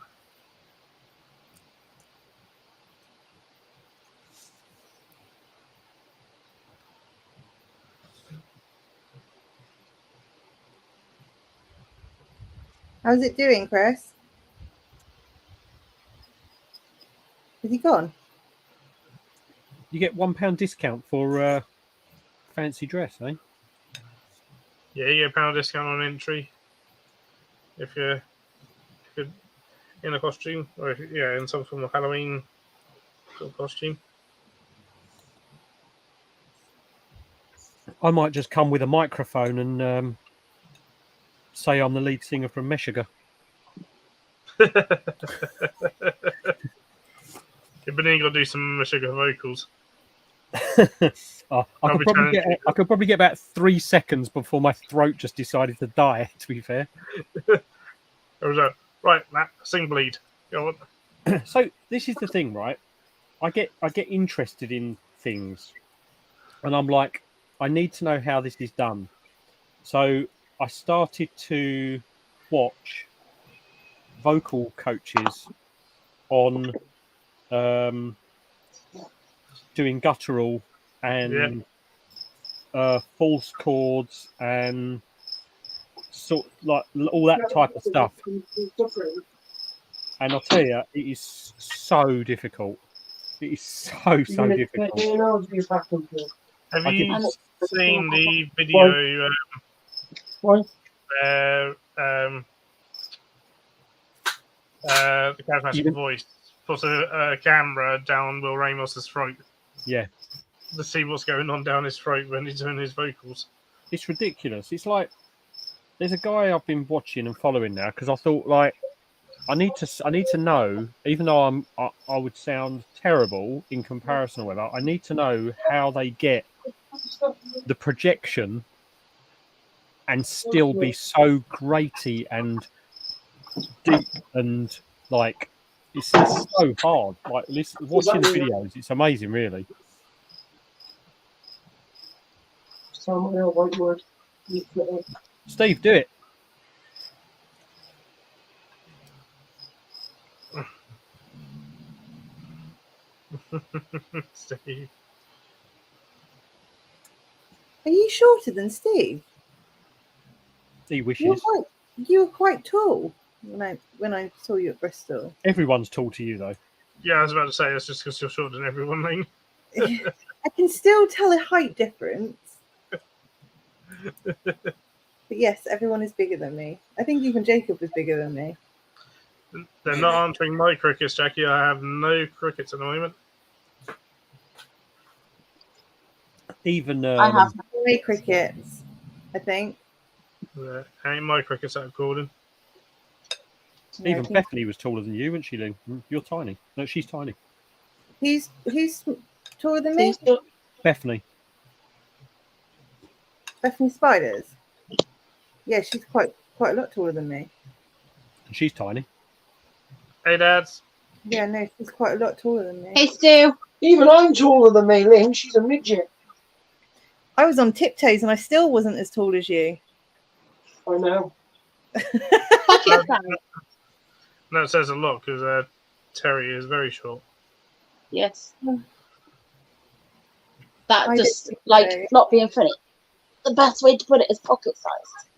How's it doing, Chris? Is he gone? You get £1 discount for fancy dress, eh? Yeah, you get a £1 discount on entry if you're in a costume, or if you're in some form of Halloween sort of costume. I might just come with a microphone and say I'm the lead singer from Meshuggah. Yeah, but then you got to do some sugar vocals. I could probably get about 3 seconds before my throat just decided to die. To be fair. Right, Matt, sing bleed. Go on. So this is the thing, right? I get interested in things, and I'm like, I need to know how this is done. So I started to watch vocal coaches on doing guttural and false chords and sort like all that type of stuff. And I'll tell you, it is so difficult. It is so difficult. Have you seen the video where the charismatic voice puts a camera down Will Ramos's throat? Yeah. To see what's going on down his throat when he's doing his vocals. It's ridiculous. It's like there's a guy I've been watching and following now because I thought, like, I need to know, even though I would sound terrible in comparison with that, I need to know how they get the projection and still be so graty and deep and like it's so hard. Like watching the videos, it's amazing, really. Steve, do it. Steve. Are you shorter than Steve? He wishes. You were quite tall when I saw you at Bristol. Everyone's tall to you, though. Yeah, I was about to say that's just because you're shorter than everyone, mate. I can still tell a height difference. But yes, everyone is bigger than me. I think even Jacob was bigger than me. They're not answering my crickets, Jackie. I have no crickets at the moment. Even I have no crickets, I think. Ain't my crickets that are calling. Even Bethany was taller than you, wasn't she, Lou? You're tiny. No, she's tiny. Who's taller than me? Bethany. Bethany Spiders. Yeah, she's quite a lot taller than me. And she's tiny. Hey, dads. Yeah, no, she's quite a lot taller than me. Hey, Stu. Even I'm taller than me, Lynn. She's a midget. I was on tiptoes and I still wasn't as tall as you. I know. That says a lot because Terry is very short. Yes. That just, like, not being funny. the best way to put it is pocket sized.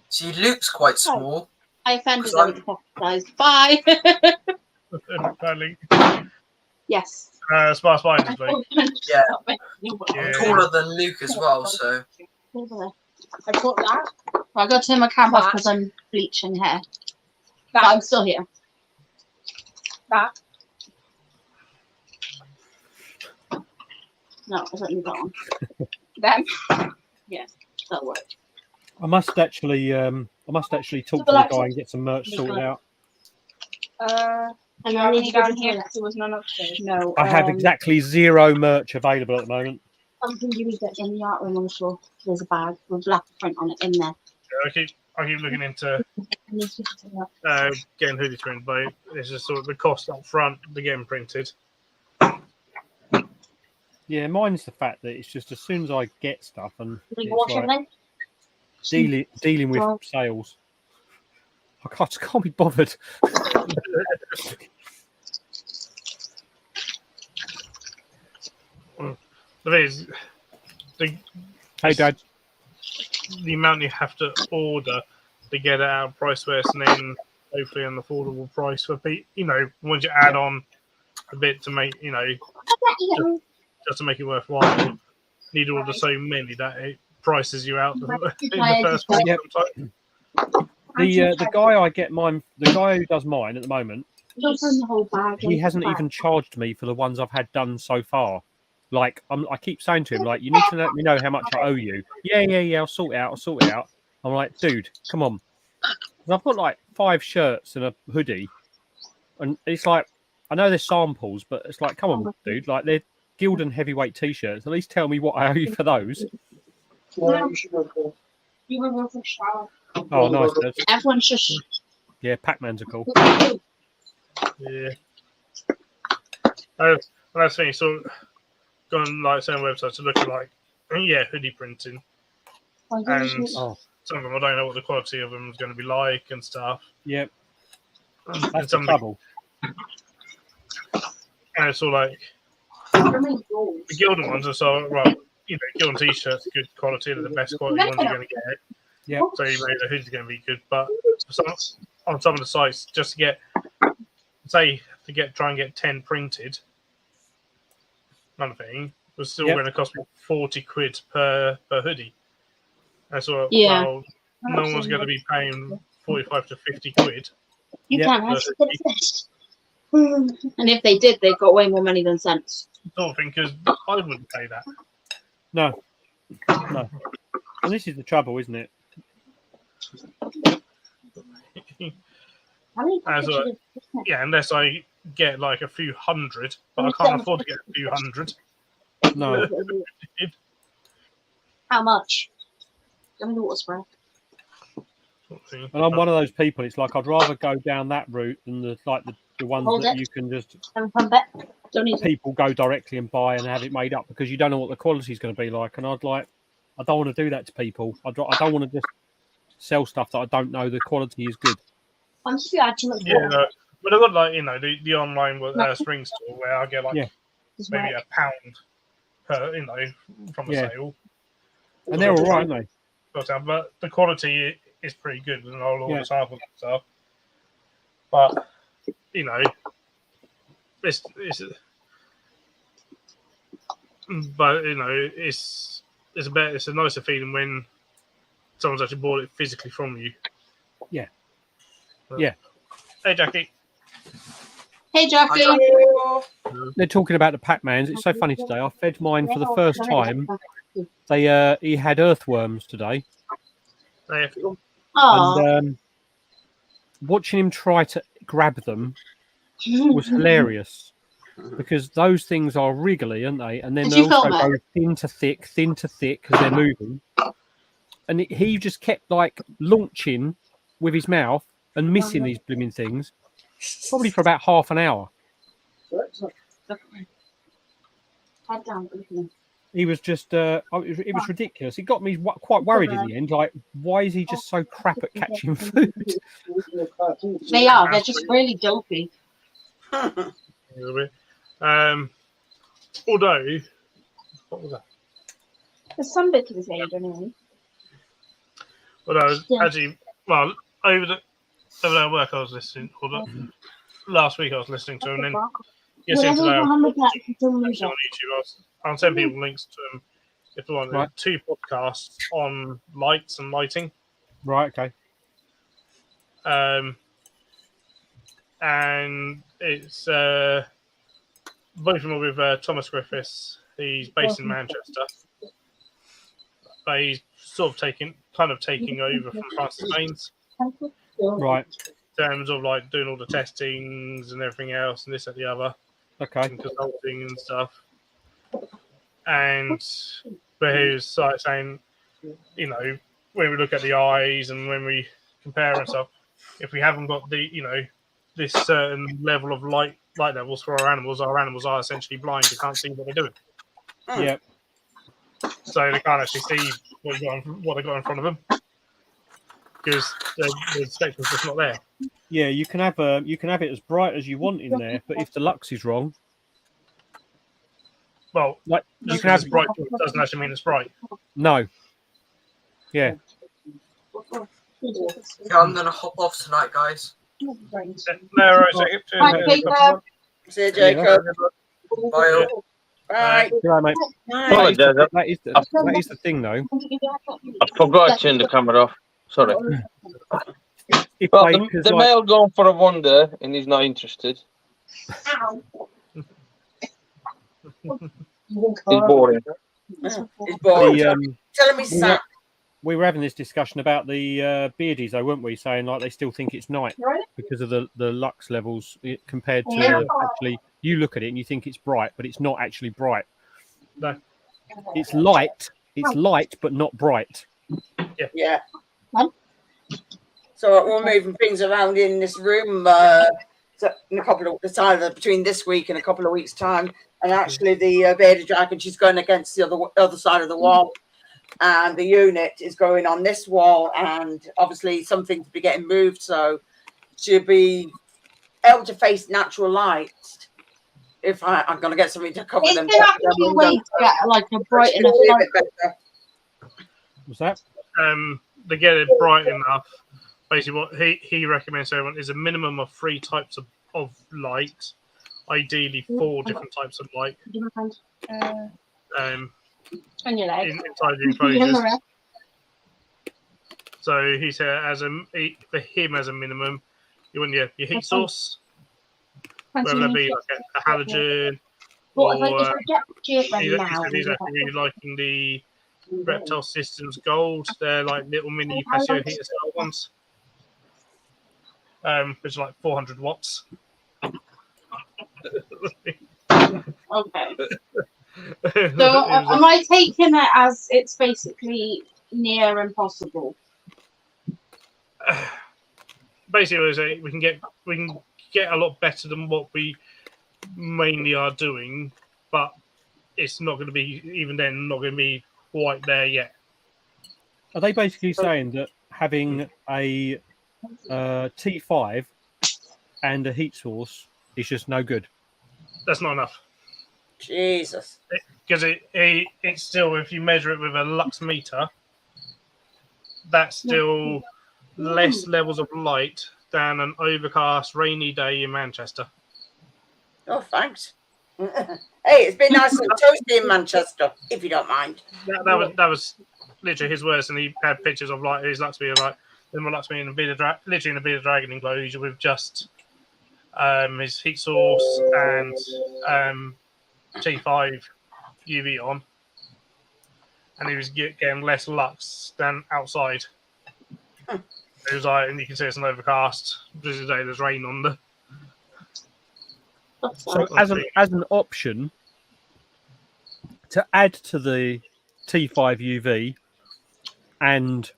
See, Luke's quite small. I offended 'Cause them with the pocket sized. Bye. Darling. Yes. Smart spiders, mate. Yeah. Yeah. I'm taller than Luke as well, so. I put that. I got to turn my camera off because I'm bleaching hair. But I'm still here. That. No, I don't need that one. Them. Yes, that'll work. I must actually talk to the guy and get some merch sorted out. And I need down here because there was none upstairs. No. I have exactly 0 merch available at the moment. Something you need get in the art room on the floor. There's a bag with black print on it in there. Yeah, I keep looking into getting hoodies printed, but it's just sort of the cost up front to getting printed. Yeah, mine's the fact that it's just as soon as I get stuff and Did you it's wash like everything? dealing with sales. I can't be bothered. The thing is, Hey, Dad. the amount you have to order to get it out of price worse, and then hopefully an affordable price for people. You know, once you add on a bit to make, you know, just to make it worthwhile, need to order so many that it prices you out in the first place. Yep. The guy I get mine, the guy who does mine at the moment, The whole bag. he hasn't even charged me for the ones I've had done so far. Like I keep saying to him, like, you need to let me know how much I owe you. Yeah, I'll sort it out. I'm like, dude, come on. I've got like 5 shirts and a hoodie, and it's like, I know they're samples, but it's like, come on, dude, like they're Gildan heavyweight t-shirts. At least tell me what I owe you for those. Yeah, you should go for. You were going for a shower. Oh, nice. Dad. Everyone's just. Yeah, Pac-Mans are cool. Yeah. That's the thing. So, go on like certain websites to look at like, hoodie printing, and Oh, some of them I don't know what the quality of them is going to be like and stuff. yep. And That's the some, trouble. and it's all like the Gildan ones are so well. You know, Gildan t-shirts are good quality. They're the best quality ones you're going to get. Yep. So you know the hoodie's going to be good, but on some of the sites, just to get, try and get 10 printed, another thing, was still Yep. going to cost me 40 quid per hoodie. And so, Yeah. well, no one's going to be paying 45 to 50 quid. You Yep. can't actually get it finished. And if they did, they've got way more money than sense. Sort of thing, because I wouldn't pay that. No. And this is the trouble, isn't it? How many As pockets a- should it- Yeah, unless I get like a few hundred, but I can't afford to get a few hundred. No. How much? Give me the water spray. Sort of thing. And I'm one of those people. It's like I'd rather go down that route than the ones Hold that it. you can just Have a bet. Don't need it. people go directly and buy and have it made up because you don't know what the quality is going to be like. And I don't want to do that to people. I don't want to just sell stuff that I don't know the quality is good. I'm just adding much Yeah, water. no, but I've got like the online spring store where I get like Yeah. maybe £1 per from a Yeah. sale. And they're all right, aren't they? But the quality is pretty good and all Yeah. the samples and stuff. But it's but it's a nicer feeling when someone's actually bought it physically from you. Yeah. But- Yeah. Hey Jackie. Hey, Jackie. They're talking about the Pac-Mans. It's so funny today. I fed mine for the first time. He had earthworms today, Hey. Oh, and watching him try to grab them was hilarious because those things are wriggly, aren't they? And then Did they you also film go thin to thick as they're moving. And he just kept like launching with his mouth and missing these blooming things, probably for about half an hour. head down. He was just, it was ridiculous. It got me quite worried in the end. Like, why is he just so crap at catching food? They are. They're just really dopey. Although What was that? There's some bit to this age anyway. Well, I was Yeah. actually over at work I was listening. Last week I was listening to him, and then yesterday today I was watching on YouTube. I'll send people links to them if they want. Right. 2 podcasts on lights and lighting. Right. Okay. And it's both of them are with Thomas Griffiths. He's based in Manchester, but he's sort of taking over from Francis Baines Right. in terms of like doing all the testings and everything else, and this and the other, Okay. and consulting and stuff. And but he was like saying, you know, when we look at the eyes and when we compare and stuff, if we haven't got the, you know, this certain level of light levels for our animals are essentially blind. They can't see what they're doing. Yeah. So they can't actually see what they got in front of them because the spectrum's just not there. Yeah, you can have it as bright as you want in there, but if the lux is wrong, Well, like you just can because have it's bright doesn't actually mean it's bright. no. Yeah. Yeah, I'm gonna hop off tonight, guys. No, right, Right, See you, Jacob. Bye. Bye. Yeah, mate. Apologise, That is the thing, though. I forgot to turn the camera off. Sorry. If Well, they, the 'cause, like, male going for a wander and he's not interested. He's boring. He's bored. the, Tell him he's sad. we were having this discussion about the beardies, though, weren't we? Saying like they still think it's night because of the lux levels compared to actually. You look at it and you think it's bright, but it's not actually bright. No. It's light. It's light, but not bright. Yeah. So we're moving things around in this room in a couple of between this week and a couple of weeks' time. And actually, the bearded dragon, she's going against the other side of the wall, and the unit is going on this wall, and obviously something to be getting moved, so she'll be able to face natural light. If I'm going to get something to cover Is them. there actually a way to get like a bright enough light? Was that? To get it bright enough, basically what he recommends to everyone is a minimum of 3 types of light, ideally 4 different types of light. On your leg. Inside the enclosures. So he said, for him as a minimum, you want your heat source, whether that be like a halogen, or he's actually really liking the Reptile Systems Gold. They're like little mini patio heater style ones, which are like 400 watts. Okay. So am I taking it as it's basically near impossible? Basically, we can get a lot better than what we mainly are doing, but it's not going to be, even then, not going to be quite there yet. Are they basically saying that having a T5 and a heat source is just no good? That's not enough. Jesus. Because it's still, if you measure it with a lux meter, that's still less levels of light than an overcast, rainy day in Manchester. Oh, thanks. Hey, it's been nice and toasty in Manchester, if you don't mind. That was literally his words, and he had pictures of like his lux meter, like my lux meter in a bearded dragon enclosure with just his heat source and T5 UV on, and he was getting less lux than outside. It was like, and you can see it's an overcast. This is the day there's rain on the. So as an option to add to the T5 UV and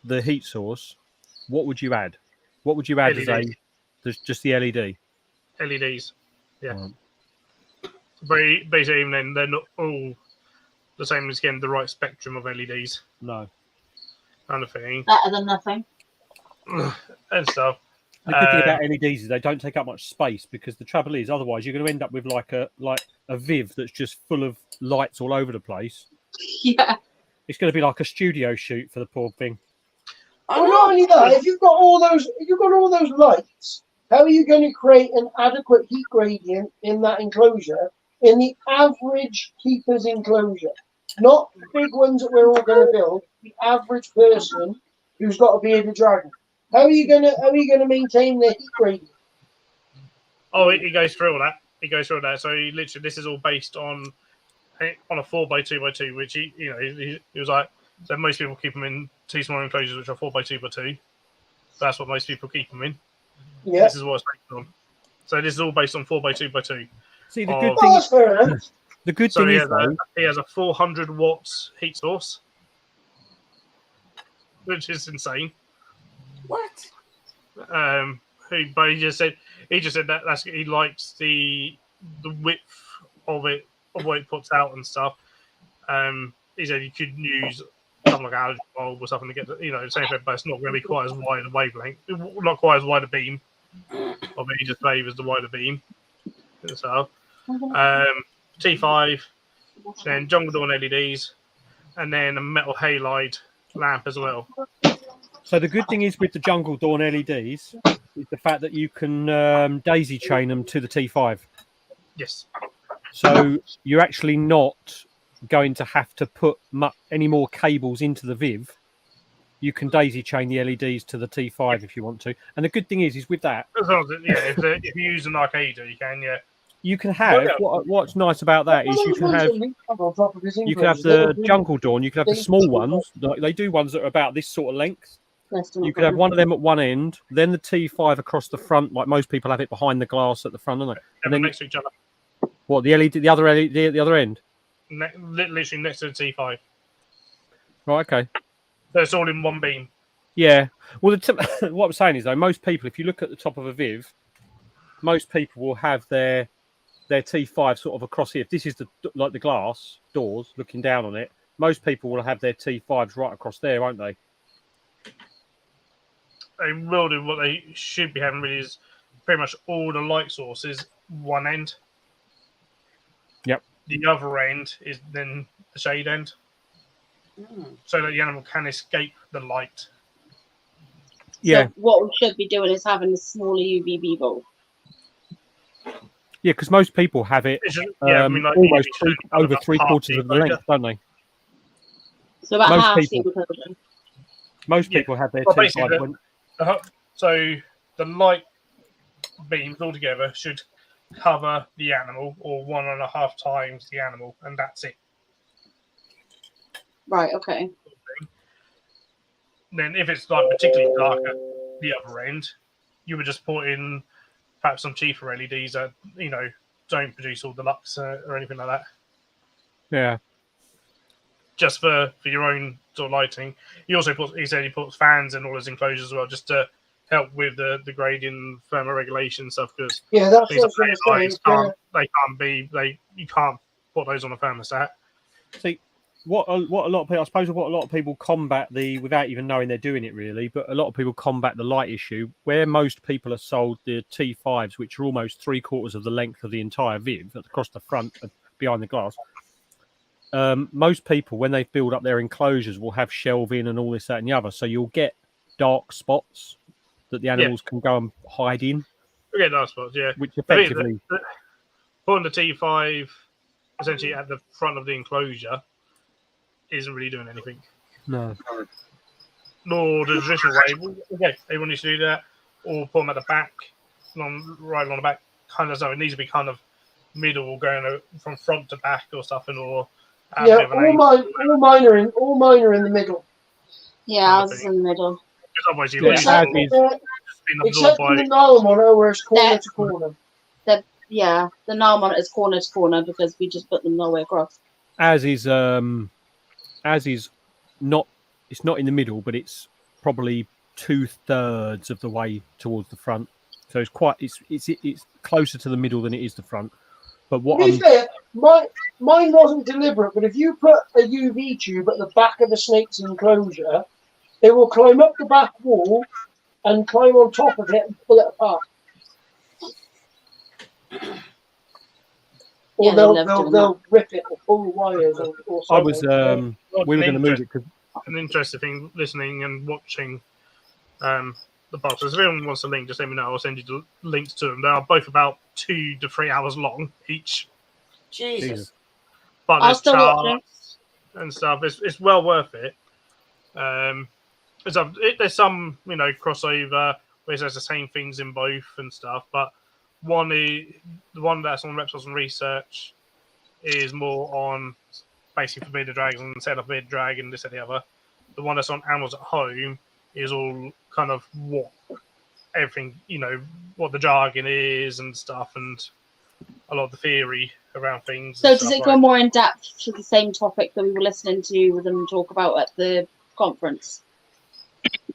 the heat source, what would you add? What would you add as just the LED? LEDs, yeah. Basically, even then, they're not all the same as getting the right spectrum of LEDs. No. Kind of thing. Better than nothing. And stuff. The good thing about LEDs is they don't take up much space, because the trouble is otherwise you're going to end up with like a Viv that's just full of lights all over the place, Yeah. it's going to be like a studio shoot for the poor thing. Well, not only that, if you've got all those lights, how are you going to create an adequate heat gradient in that enclosure in the average keeper's enclosure? Not the big ones that we're all going to build. The average person who's got a bearded dragon. How are you gonna maintain the heat gradient? Oh, he goes through all that. He goes through all that. So he literally, this is all based on a 4x2x2, which he was like. So most people keep them in two small enclosures, which are 4x2x2. That's what most people keep them in. Yeah. This is what it's based on. So this is all based on 4x2x2. See, the good thing. That's fair enough. The good So thing he is, has, though, he has a 400 watts heat source, which is insane. What? But he just said that's he likes the width of it, of what it puts out and stuff. He said you could use something like a bulb or something to get the same effect, but it's not going to be quite as wide a wavelength, not quite as wide a beam. Of it, he just favours the wider beam and stuff. T5, then Jungle Dawn LEDs, and then a metal halide lamp as well. so the good thing is with the Jungle Dawn LEDs is the fact that you can daisy chain them to the T5. Yes. So you're actually not going to have to put any more cables into the Viv. You can daisy chain the LEDs to the T5 if you want to. And the good thing is with that, As long as if you use an arcader, you can, yeah. you can have what's nice about that is you can have the Jungle Dawn, you can have the small ones. Like they do ones that are about this sort of length. You could have one of them at one end, then the T5 across the front, like most people have it behind the glass at the front, don't they? And then next to each other. What, the LED, the other LED at the other end? Literally next to the T5. Right, okay. So it's all in one beam. Yeah. Well, what I'm saying is, though, most people, if you look at the top of a Viv, most people will have their T5 sort of across here. If this is the glass doors looking down on it, most people will have their T5s right across there, won't they? They will do. What they should be having really is pretty much all the light sources one end. Yep. The other end is then the shade end. So that the animal can escape the light. Yeah. So what we should be doing is having a smaller UVB bulb. Yeah, because most people have it almost over 3/4 of the length, don't they? So about most half people, most people have their T5. So the light beams altogether should cover the animal or 1.5 times the animal, and that's it. Right, okay. Then if it's like particularly dark at the other end, you would just put in perhaps some cheaper LEDs that don't produce all the lux or anything like that. Yeah. Just for your own sort of lighting. He said he puts fans in all his enclosures as well, just to help with the gradient thermal regulation stuff. Because yeah, that's what you can't put those on a thermostat. See, what a lot of people, I suppose, what a lot of people combat without even knowing they're doing it really, but a lot of people combat the light issue where most people are sold the T5s, which are almost 3/4 of the length of the entire Viv across the front behind the glass. Most people, when they build up their enclosures, will have shelving and all this, that, and the other. So you'll get dark spots that the animals can go and hide in. Okay, dark spots, yeah. Which effectively putting the T5 essentially at the front of the enclosure isn't really doing anything. No. Nor the traditional way. Okay, everyone needs to do that, or put them at the back, right along the back. Kind of so it needs to be kind of middle, going from front to back or something, or all mine are in the middle. Yeah, I was in the middle. Because otherwise you except from the null monitor where it's corner to corner. The null monitor is corner to corner because we just put them all the way across. As is not, it's not in the middle, but it's probably 2/3 of the way towards the front. So it's closer to the middle than it is the front. But what to be fair, mine wasn't deliberate, but if you put a UV tube at the back of the snake's enclosure, it will climb up the back wall and climb on top of it and pull it apart. Or Yeah, they love doing they'll rip it or pull the wires or I something. was we were going to move it because An interesting thing, listening and watching the box. If anyone wants a link, just let me know. I'll send you the links to them. They are both about 2 to 3 hours long each. Jesus. But I'll there's still watch charts and stuff. It's well worth it. There's some crossover where it says the same things in both and stuff, but the one that's on Reptiles and Research is more on basically Forbidden Dragons and set up Forbidden Dragon, this and the other. The one that's on Animals at Home is all kind of what everything, what the jargon is and stuff, and a lot of the theory around things. So and does stuff it go like more in depth to the same topic that we were listening to them talk about at the conference?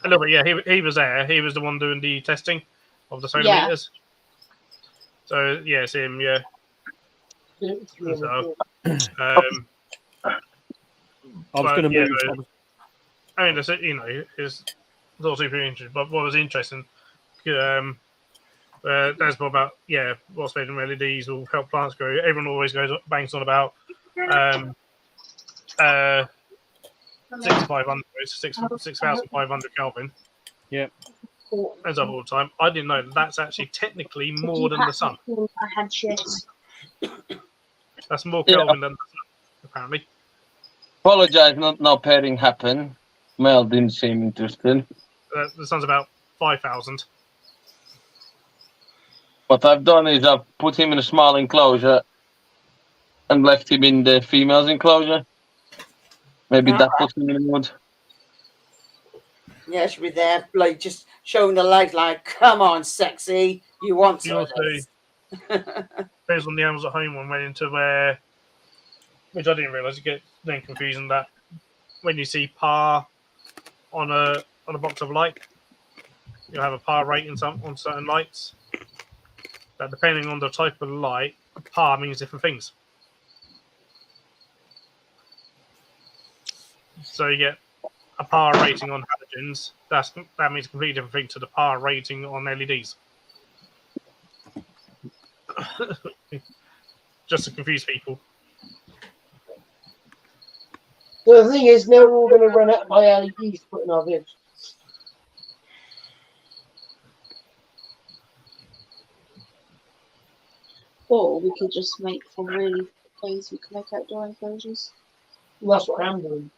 a little bit? Yeah, he was there. He was the one doing the testing of the solar Yeah. meters. So yeah, it's him. Yeah. So, I was going to move. I mean, that's it. It's all super interesting. But what was interesting, that's more about what's made from LEDs will help plants grow. Everyone always bangs on about 6,500 Kelvin. Yeah. As of all the time, I didn't know that's actually technically more than the sun. I had shit. That's more Kelvin than the sun, apparently. Apologize, not pairing happened. Mel didn't seem interested. The sun's about 5,000. What I've done is I've put him in a small enclosure and left him in the female's enclosure. Maybe that puts him in the mood. Yeah, she'll be there, like just showing the light, like, come on, sexy, you want You some of also, this. depends on the Animals at Home one, went into where, which I didn't realise, you get then confusing that when you see par on a box of light, you'll have a par rating on certain lights. That depending on the type of light, par means different things. So you get a par rating on halogens. That means a completely different thing to the par rating on LEDs. Just to confuse people. So the thing is, now we're all going to run out of my LEDs to put in our vids. Or we could just make for really things we can make outdoor enclosures. And that's what I'm doing.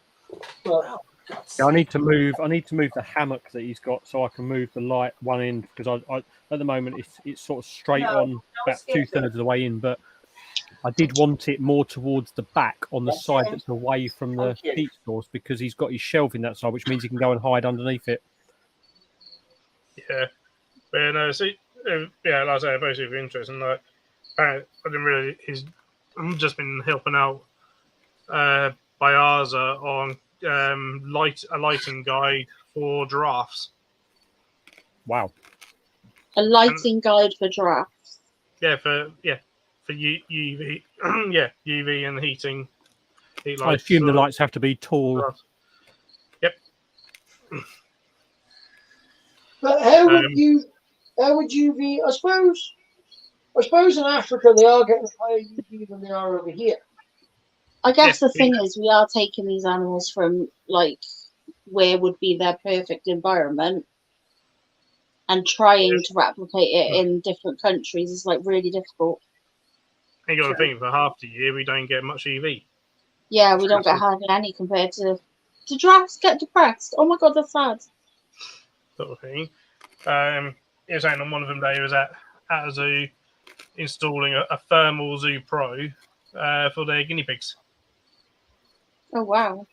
But Yeah, I need to move the hammock that he's got so I can move the light one end because I at the moment it's sort of straight on about 2/3 of the way in, but I did want it more towards the back on the side that's away from the heat source because he's got his shelving that side, which means he can go and hide underneath it. Yeah, but no, see, like I say, very super interesting. Like, I didn't really. I've just been helping out Bayaza on a lighting guide for giraffes. Wow. A lighting guide for giraffes. Yeah, for UV, UV and heating. Heat lights. I assume the lights have to be tall. Yep. But how would you be? I suppose in Africa they are getting higher UV than they are over here. I guess the thing is, we are taking these animals from like where would be their perfect environment and trying to replicate it in different countries is like really difficult. And you got to think, for half the year we don't get much UV. Yeah, we don't get hardly any compared to giraffes get depressed. Oh my god, that's sad. Sort of thing. He was saying on one of them day he was at a zoo installing a thermal zoo pro for their guinea pigs. Oh wow.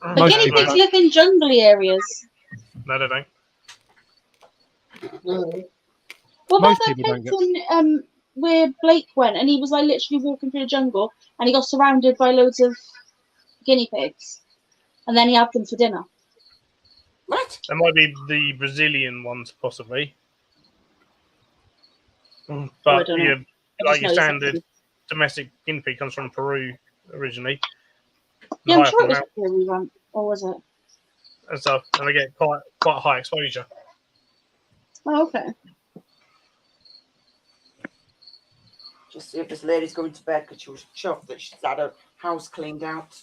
But Most guinea people pigs live in jungly areas. No, they don't. What about Most that people don't place in where Blake went and he was like literally walking through the jungle and he got surrounded by loads of guinea pigs and then he had them for dinner. What? That might be the Brazilian ones, possibly. But your standard domestic guinea pig comes from Peru originally. Yeah, I'm sure it was where we went. Or was it? And stuff, and they get quite high exposure. Oh, okay. Just see if this lady's going to bed because she was chuffed that she's had her house cleaned out.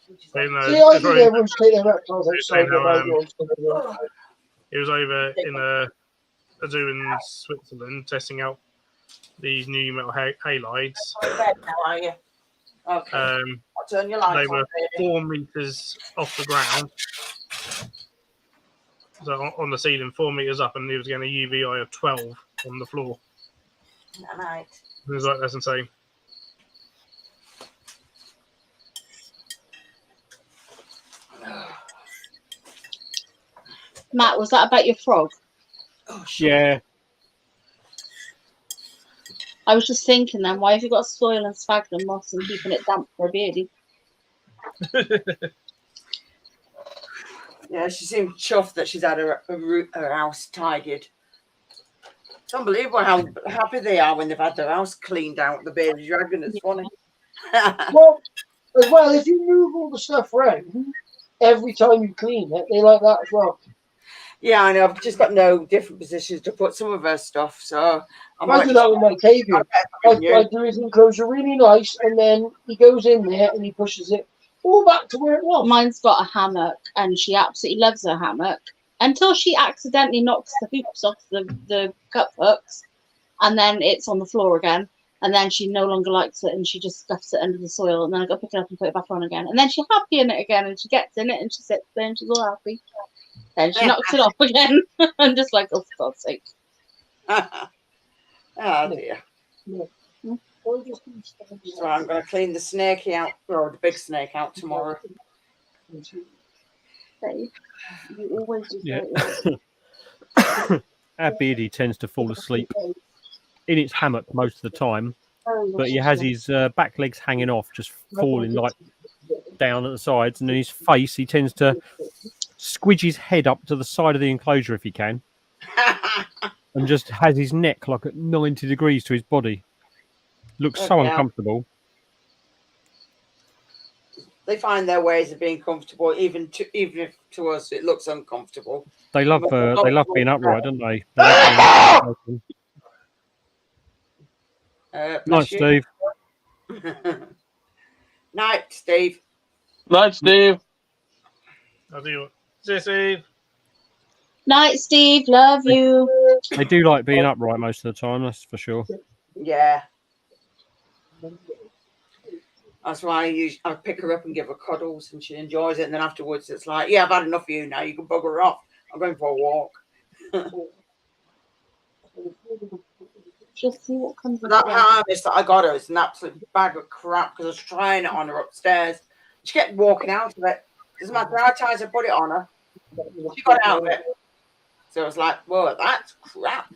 See, I think everyone's taking their reptiles outside the night. He was over in a zoo in Switzerland testing out these new metal halides. Are you? Okay. I'll turn your lights They were on, 4 meters off the ground. So on the ceiling, 4 meters up, and he was getting a UVI of 12 on the floor. Night. It was like, that's insane. Matt, was that about your frog? Oh, shit. Yeah. I was just thinking then, why have you got soil and sphagnum moss and keeping it damp for a beardy? Yeah, she seemed chuffed that she's had her house tidied. It's unbelievable how happy they are when they've had their house cleaned out. The baby dragon, it's funny. Well, if you move all the stuff around every time you clean it, they like that as well. Yeah, I know. I've just got no different positions to put some of her stuff, so I do that with my cavern. I do his enclosure really nice, and then he goes in there and he pushes it all back to where it was. Mine's got a hammock, and she absolutely loves her hammock until she accidentally knocks the hoops off the cup hooks, and then it's on the floor again. And then she no longer likes it, and she just stuffs it under the soil. And then I got to pick it up and put it back on again. And then she's happy in it again, and she gets in it, and she sits there, and she's all happy. Then she knocks it off again. I'm just like, oh, for God's sake. Oh, dear. So I'm going to clean the snakey out, or the big snake out tomorrow. Dave, you always do Yeah. Our beardy tends to fall asleep in its hammock most of the time, but he has his back legs hanging off, just falling like down at the sides, and then his face, he tends to squidge his head up to the side of the enclosure if he can, and just has his neck like at 90 degrees to his body. Looks so uncomfortable. They find their ways of being comfortable, even if to us it looks uncomfortable. They love being upright, don't they? Night, Steve. Night, Steve. Night, Steve. I'll do what? Steve. Night, Steve. Love you. They do like being upright most of the time, that's for sure. Yeah. That's why I pick her up and give her cuddles, and she enjoys it. And then afterwards, it's like, yeah, I've had enough of you now. You can bugger off. I'm going for a walk. Just see what comes of That it. harness that I got her is an absolute bag of crap because I was trying it on her upstairs. She kept walking out of it. Doesn't matter how times I put it on her. She got out of it. So I was like, whoa, that's crap.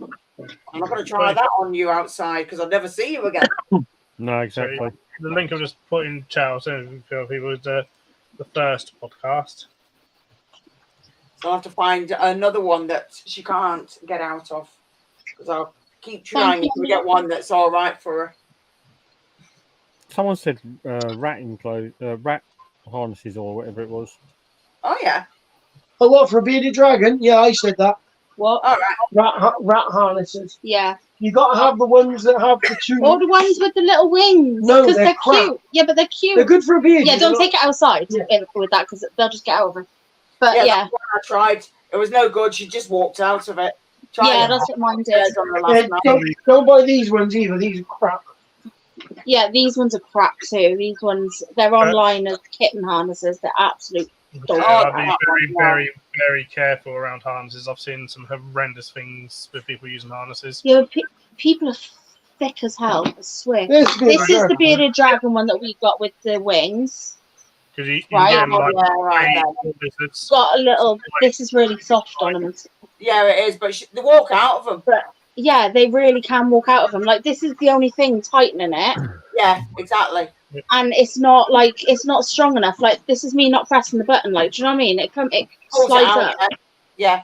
I'm not going to try that on you outside because I'll never see you again. No, exactly. So the link I've just put in chat for people is the first podcast. So I'll have to find another one that she can't get out of because I'll keep trying to get one that's all right for her. Someone said rat harnesses or whatever it was. Oh, yeah. Oh, what, for a bearded dragon? Yeah, I said that. What? All right. Rat harnesses. Yeah. You got to have the ones that have the two. All the ones with the little wings. No, because they're crap. cute. Yeah, but they're cute. They're good for a beard. Yeah, don't take it outside with that because they'll just get over. But yeah. That's what I tried. It was no good. She just walked out of it. That's what mine did. Don't buy these ones either. These are crap. Yeah, these ones are crap too. These ones, they're online as kitten harnesses. They're absolute dog. I'll be very, very, very careful around harnesses. I've seen some horrendous things with people using harnesses. Yeah, people are thick as hell, I swear. This is the bearded dragon one that we got with the wings. Because you Right, get them, yeah, lizards. Got a little, this is really soft on them. Yeah, it is, but they walk out of them. But yeah, they really can walk out of them. Like, this is the only thing tightening it. Yeah, exactly. And it's not strong enough. Like, this is me not pressing the button. Like, do you know what I mean? It slides up. Yeah.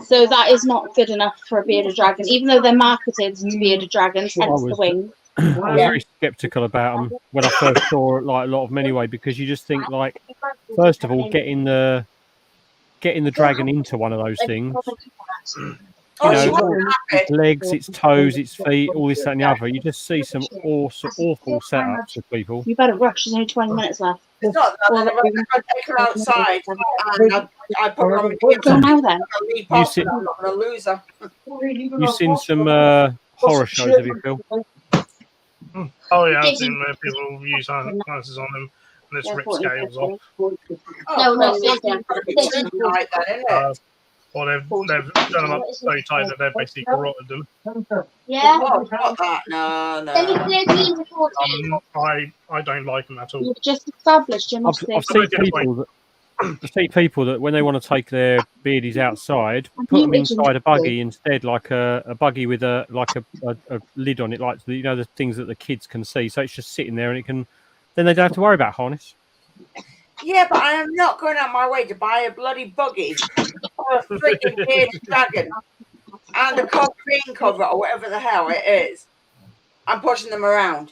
So that is not good enough for a bearded dragon, even though they're marketed as bearded dragons, hence the wing. I was very sceptical about them when I first saw like a lot of them anyway, because you just think like, first of all, getting the dragon into one of those things Oh, You she know, wasn't happy. its legs, its toes, its feet, all this, that, and the other. You just see some awful setups with people. You better rush. There's only 20 minutes left. It's not that. Well, Then if I take her outside and I put her on my go now then. leap You off, see- and I'm not going to lose her. You've seen some horror shows, have you, Phil? Oh yeah, I've seen where people use harnesses on them and it's ripped scales off. No, no, It's yeah. right then, isn't it? Or they've done them up so tight that they've basically garroted them. Yeah. Oh, not that. No, no. I don't like them at all. You've just established your I've seen people that when they want to take their beardies outside, put them inside a buggy instead, like a buggy with a lid on it, like the things that the kids can see. So it's just sitting there, and it can. Then they don't have to worry about harness. Yeah, but I am not going out my way to buy a bloody buggy or a freaking bearded dragon and a green cover or whatever the hell it is. I'm pushing them around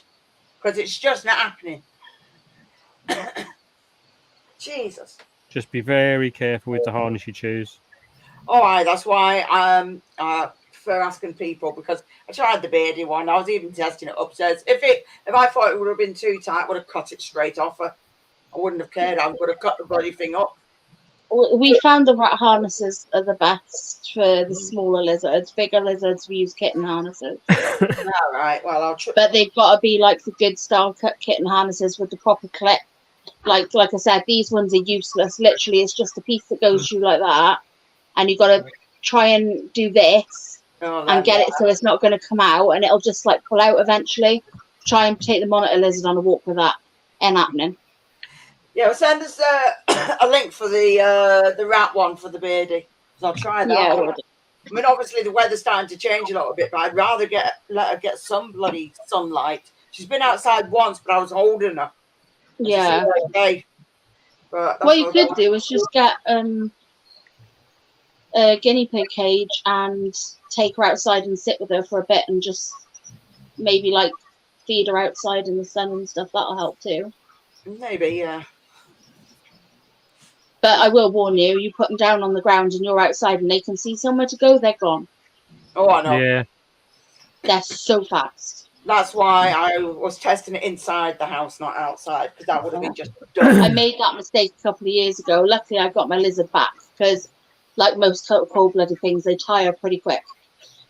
because it's just not happening. Jesus. Just be very careful with the harness you choose. All right, that's why I prefer asking people, because I tried the beardy one. I was even testing it upstairs. If I thought it would have been too tight, I would have cut it straight off her. I wouldn't have cared. I would have cut the bloody thing up. We found the rat harnesses are the best for the smaller lizards. Bigger lizards, we use kitten harnesses. All right. Well, I'll try. But they've got to be like the good style cut kitten harnesses with the proper clip. Like I said, these ones are useless. Literally, it's just a piece that goes through like that, and you've got to try and do this and get it so it's not going to come out, and it'll just like pull out eventually. Try and take the monitor lizard on a walk with that. Ain't happening. Yeah, well, send us a link for the rat one for the beardy. So I'll try that. Yeah, I mean, obviously the weather's starting to change a little bit, but I'd rather let her get some bloody sunlight. She's been outside once, but I was holding her. Yeah. Okay. What you could do is just get a guinea pig cage and take her outside and sit with her for a bit and just maybe like feed her outside in the sun and stuff. That'll help too. Maybe, yeah. But I will warn you, you put them down on the ground and you're outside and they can see somewhere to go, they're gone. Oh, I know. Yeah. They're so fast. That's why I was testing it inside the house, not outside, because that would have been just done. I made that mistake a couple of years ago. Luckily, I got my lizard back because, like most cold-blooded things, they tire pretty quick.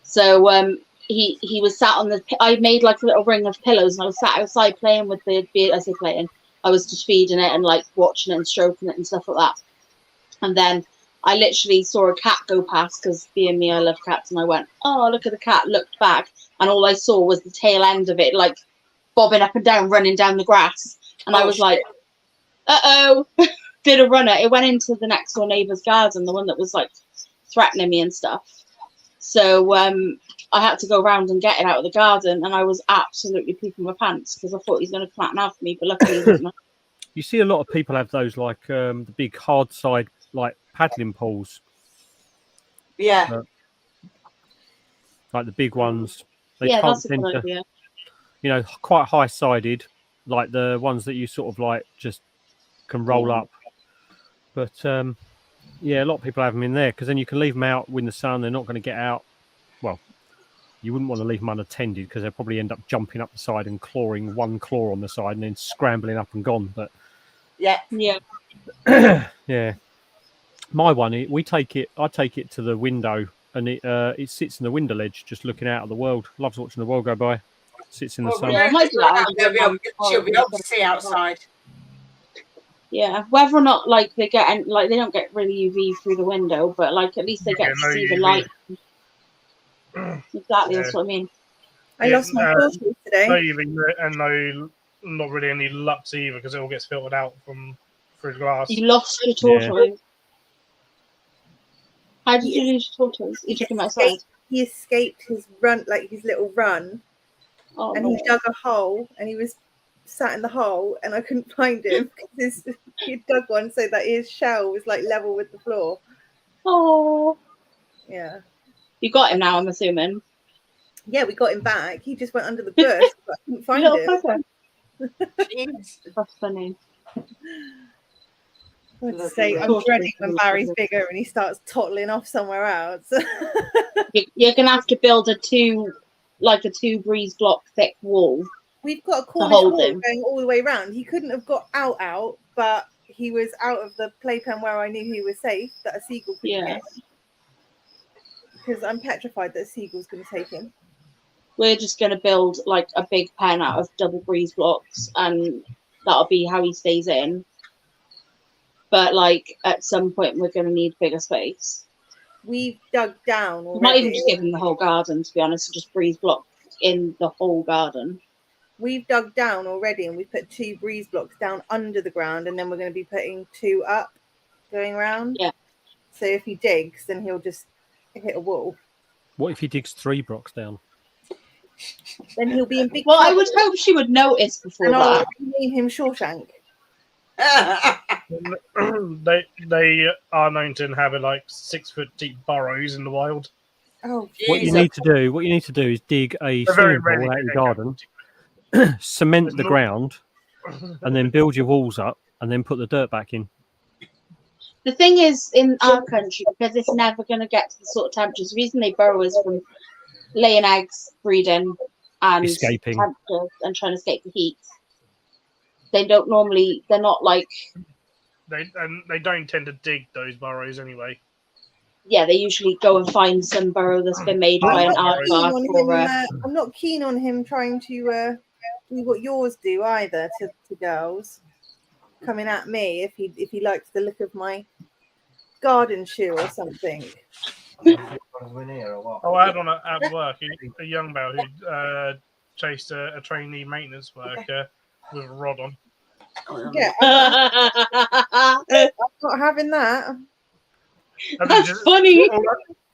So he was sat on the. I made like a little ring of pillows, and I was sat outside playing with the beard. I say playing. I was just feeding it and like watching it and stroking it and stuff like that. And then I literally saw a cat go past because being me, I love cats, and I went, "Oh, look at the cat!" Looked back, and all I saw was the tail end of it, like bobbing up and down, running down the grass. And I was like, "Uh-oh!" Did a runner. It went into the next door neighbour's garden, the one that was like threatening me and stuff. So I had to go around and get it out of the garden, and I was absolutely pooping my pants because I thought he was going to come out and have me, but luckily he didn't. You see a lot of people have those like the big hard side like paddling pools. Yeah. Like the big ones. They Yeah, can't that's a good idea. You know, quite high sided, like the ones that you sort of like just can roll up. But yeah, a lot of people have them in there because then you can leave them out in the sun. They're not going to get out. Well, you wouldn't want to leave them unattended because they'll probably end up jumping up the side and clawing one claw on the side and then scrambling up and gone. But yeah, yeah. My one, I take it to the window and it sits in the window ledge, just looking out at the world. Loves watching the world go by. Sits in the sun. Yeah, she'll be able to see outside. Yeah, whether or not like they don't get really UV through the window, but like at least they get to see the light. Exactly, that's what I mean. I lost my tortoise today. No UV and no, not really any lux either because it all gets filtered out through the glass. You lost your tortoise. Yeah. How did you lose your tortoise? You took him outside. He escaped his little run, and he dug a hole, and he was sat in the hole, and I couldn't find him because he dug one so that his shell was like level with the floor. Oh, yeah. You got him now, I'm assuming. Yeah, we got him back. He just went under the bush, but I couldn't find him. That's funny. I'd say I'm dreading when Barry's bigger and he starts toddling off somewhere else. You're gonna have to build a two breeze block thick wall. We've got a Cornish wall going all the way around. He couldn't have got out, but he was out of the playpen where I knew he was safe, that a seagull couldn't get him. Because I'm petrified that a seagull's going to take him. We're just going to build like a big pen out of double breeze blocks, and that'll be how he stays in. But like at some point, we're going to need bigger space. We've dug down already. Might even just give him the whole garden, to be honest, and just breeze block in the whole garden. We've dug down already, and we've put 2 breeze blocks down under the ground, and then we're going to be putting 2 up, going around. Yeah. So if he digs, then he'll just hit a wall. What if he digs 3 blocks down? Then he'll be in big. Well, I would hope she would notice before and that. I'll name him Shawshank. They are known to inhabit like 6 foot deep burrows in the wild. Oh, what you need to do is dig a swimming pool out your garden, cement the ground, and then build your walls up, and then put the dirt back in. The thing is, in our country, because it's never going to get to the sort of temperatures, the reason they burrow is from laying eggs, breeding, and escaping, and trying to escape the heat. They don't normally. They're not like. They don't tend to dig those burrows anyway. Yeah, they usually go and find some burrow that's been made by an aardvark. I'm not keen on him trying to do what yours do either to girls. Coming at me if he likes the look of my garden shoe or something. Oh, I had one at work, a young bell who chased a trainee maintenance worker with a rod on. Yeah, I'm not having that. That's funny.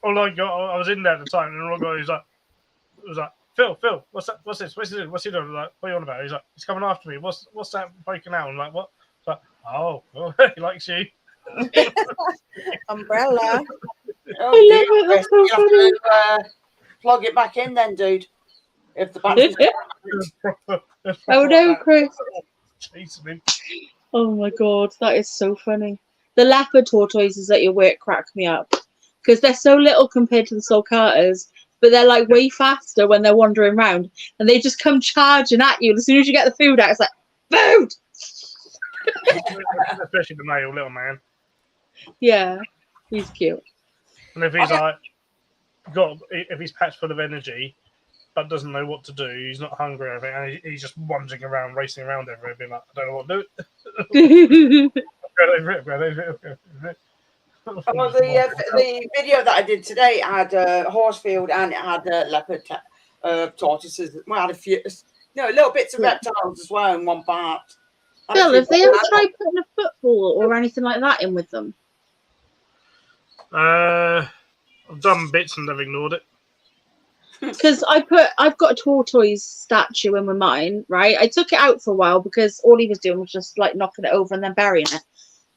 All I got, I was in there at the time, and all I got was like, Phil, what's that? What's this? What's he doing? What's he doing? Like, what are you on about? He's like, he's coming after me. What's that breaking out? I'm like, what? Like, oh, he likes you. Umbrella. I love it. That's so funny. Have to, plug it back in, then, dude. If the battery's Oh no, Chris! Chasing him. Oh my god, that is so funny. The leopard tortoises at your work crack me up because they're so little compared to the sulcatas, but they're like way faster when they're wandering around, and they just come charging at you. As soon as you get the food out, it's like food. Especially the male little man. Yeah, he's cute. And if he's if he's packed full of energy, but doesn't know what to do, he's not hungry or anything, and he's just wandering around, racing around everywhere, being like, I don't know what to do. Well, the video that I did today had horsefield and it had leopard tortoises. Well, had a few, little bits of reptiles as well in one part. Phil, have they ever tried putting a football or anything like that in with them? I've done bits and they've ignored it. Because I've got a tortoise statue in with mine, right? I took it out for a while because all he was doing was just like knocking it over and then burying it.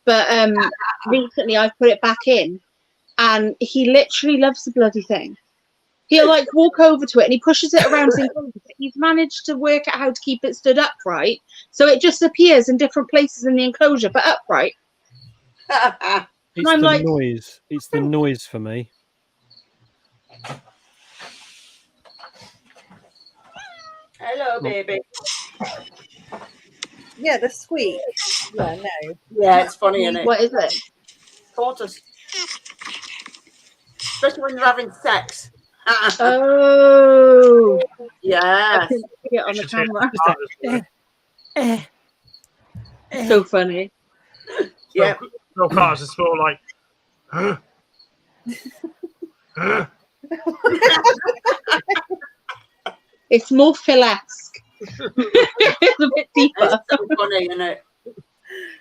But recently I've put it back in, and he literally loves the bloody thing. He'll like walk over to it and he pushes it around. He's managed to work out how to keep it stood upright, so it just appears in different places in the enclosure, but upright. It's the noise. It's the noise for me. Hello, baby. Yeah, the squeak. Yeah, no. Yeah, it's funny, isn't it? What is it? Tortoise. Especially when they're having sex. Oh. Yeah. I can see it on the camera. So funny. Yeah. No cars, it's more like. It's more Phil-esque. It's a bit deeper. It's so funny, isn't it?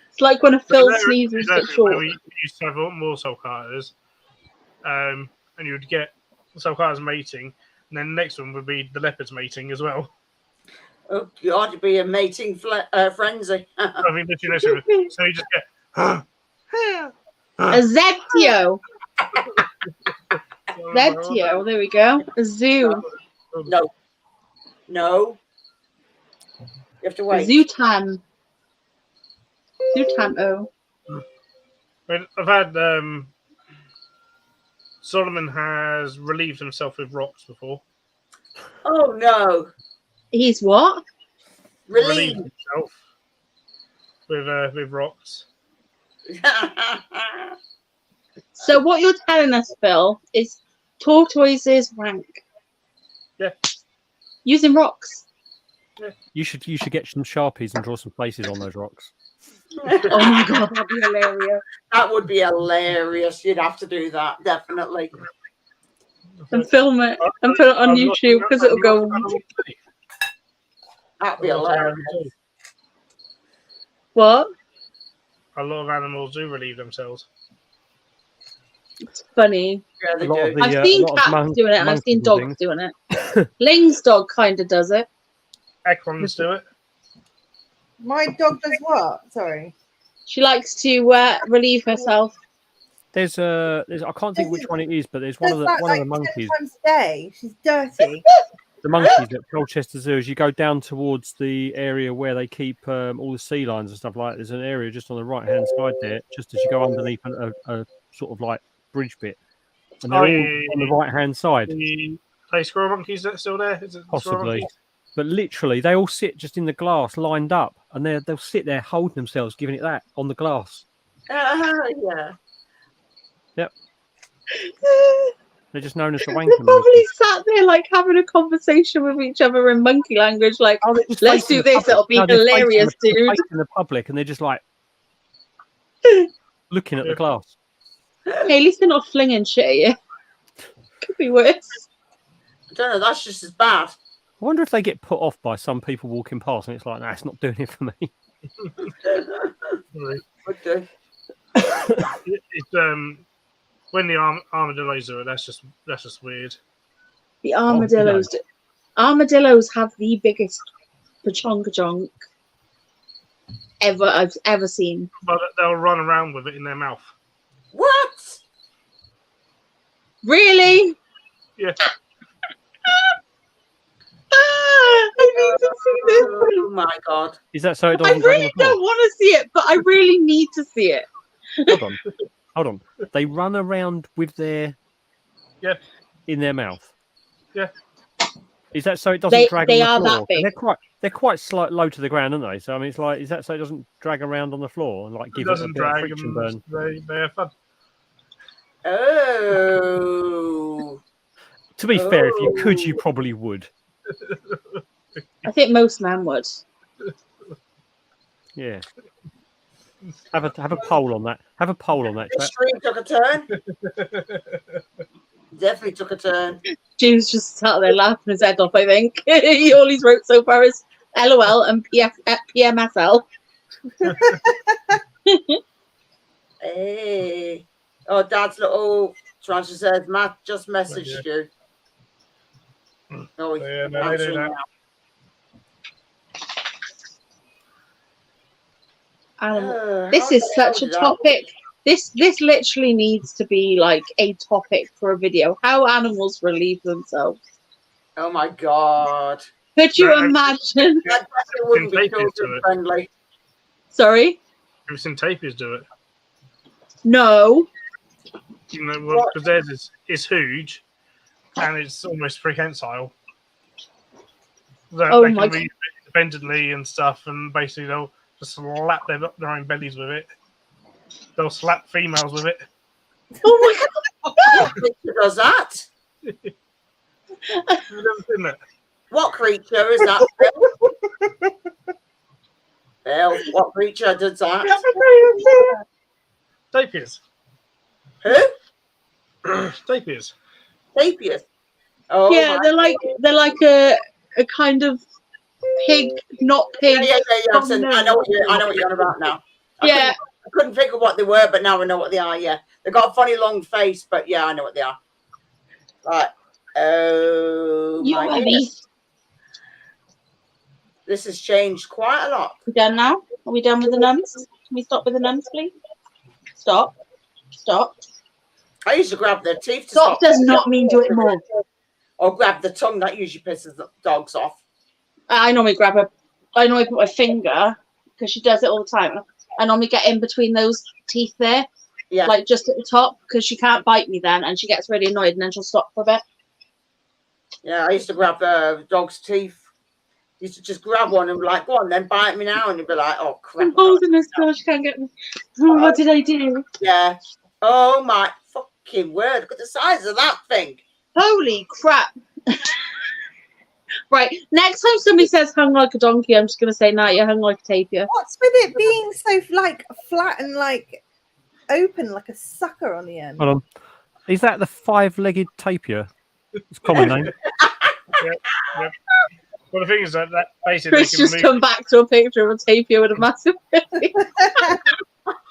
It's like when a Phil sneezes a bit short. We used to have more sulcatas, and you would get sulcatas mating, and then the next one would be the leopards mating as well. Oh, God, it'd be a mating frenzy. I mean, literally, so you just get a Zetio. Zetio, there we go. A zoo. No. You have to wait. Zootan. Zootan-o. I've had Solomon has relieved himself with rocks before. Oh no! He's what? Relieved. Himself with rocks. So what you're telling us, Phil, is tortoises wank. Yeah. Using rocks. You should get some Sharpies and draw some faces on those rocks. Oh my god, that'd be hilarious. That would be hilarious. You'd have to do that, definitely. And film it and put it on YouTube because it'll go. That'd be hilarious. What? A lot of animals do relieve themselves. It's funny. Yeah, they do. I've seen cats doing it and I've seen dogs doing it. Ling's dog kind of does it. Equans do it. My dog does what? Sorry. She likes to relieve herself. There's I can't think which one it is, but there's one of the monkeys. 10 times a day. She's dirty. The monkeys at Colchester Zoo, as you go down towards the area where they keep all the sea lions and stuff like that, there's an area just on the right hand side there, just as you go underneath a sort of like bridge bit. And they're all on the right hand side. Play squirrel monkeys that still there? Is it possibly? But literally, they all sit just in the glass, lined up, and they'll sit there holding themselves, giving it that on the glass. Yeah. Yep. They're just known as the wanker They're probably monkeys. sat there like having a conversation with each other in monkey language, like, let's do this, it'll be hilarious, dude. They're in the public, and they're just like looking at the glass. Hey, at least they're not flinging shit at you. Could be worse. I don't know, that's just as bad. I wonder if they get put off by some people walking past, and it's like, nah, it's not doing it for me. Would do. It's when the armadillos are, that's just weird. The armadillos. Armadillos have the biggest pachonka ever I've ever seen. But they'll run around with it in their mouth. What? Really? Yeah. I need to see this. Oh my god. Is that so it I doesn't really don't want to see it, but I really need to see it. Hold on. They run around with their in their mouth. Yeah. Is that so it doesn't drag they on the are floor? that big. They're quite low to the ground, aren't they? So I mean, it's like, is that so it doesn't drag around on the floor and like give it a bit of friction burn? They have fun. Oh. To be fair, if you could, you probably would. I think most men would. Yeah. Have a poll on that. Have a poll on that. This stream took a turn. Definitely took a turn. Jude's just sat there laughing his head off, I think. All he's wrote so far is LOL and PMSL. Hey. Oh, Dad's little Tarantula says, Matt just messaged you. Oh, yeah, no, they do that. This is such a topic. This literally needs to be like a topic for a video. How animals relieve themselves. Oh my god. Could you imagine? That wouldn't be children friendly. Sorry? Have you seen tapirs do it? No. You know, because theirs is huge and it's almost prehensile. They can move independently and stuff, and basically they'll just slap their own bellies with it. They'll slap females with it. Oh my god! Who does that? You've never seen that? What creature is that? Bill, what creature does that? Tapirs. Who? Tapirs. Tapirs. Oh, yeah, they're like a kind of pig, not pig. Yeah. I know what you're on about now. I couldn't think of what they were, but now I know what they are. Yeah, they got a funny long face, but yeah, I know what they are. Right. Oh my goodness. This has changed quite a lot. We done now? Are we done with the nuns? Can we stop with the nuns, please? Stop. I used to grab their teeth. Stop does not mean do it more. Or grab the tongue. That usually pisses the dogs off. I normally put my finger, because she does it all the time. I normally get in between those teeth there Yeah. like just at the top, because she can't bite me then, and she gets really annoyed, and then she'll stop for a bit. Yeah, I used to grab dog's teeth. Used to just grab one and be like, go on, then bite me now, and you'd be like, oh crap. I'm holding this girl, she can't get me. Oh, what did I do? Yeah. Oh my fucking word! Look at the size of that thing. Holy crap! Right, next time somebody says hung like a donkey, I'm just gonna say, nah, you're hung like a tapir. What's with it being so like flat and like open like a sucker on the end? Hold on. Is that the 5-legged tapir? It's a common name. Yep. Well, the thing is that basically Chris just come back to a picture of a tapir with a massive belly.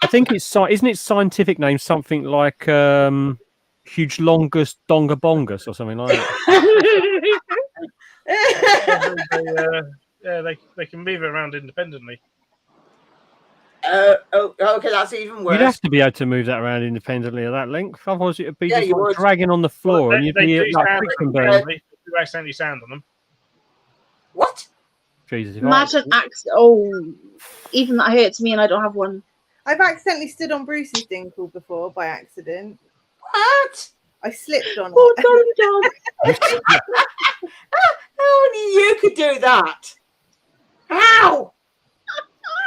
I think isn't its scientific name something like Hugelongus dongabongus or something like that? they can move it around independently. Okay, that's even worse. You'd have to be able to move that around independently at that length. Otherwise, it'd be just you like would. dragging on the floor, and you'd be like friction burn. They do accidentally stand on them. What? Jesus, Imagine even that hurts me, and I don't have one. I've accidentally stood on Bruce's dinkle before by accident. What? I slipped on Oh, it. dog. Only you could do that. How?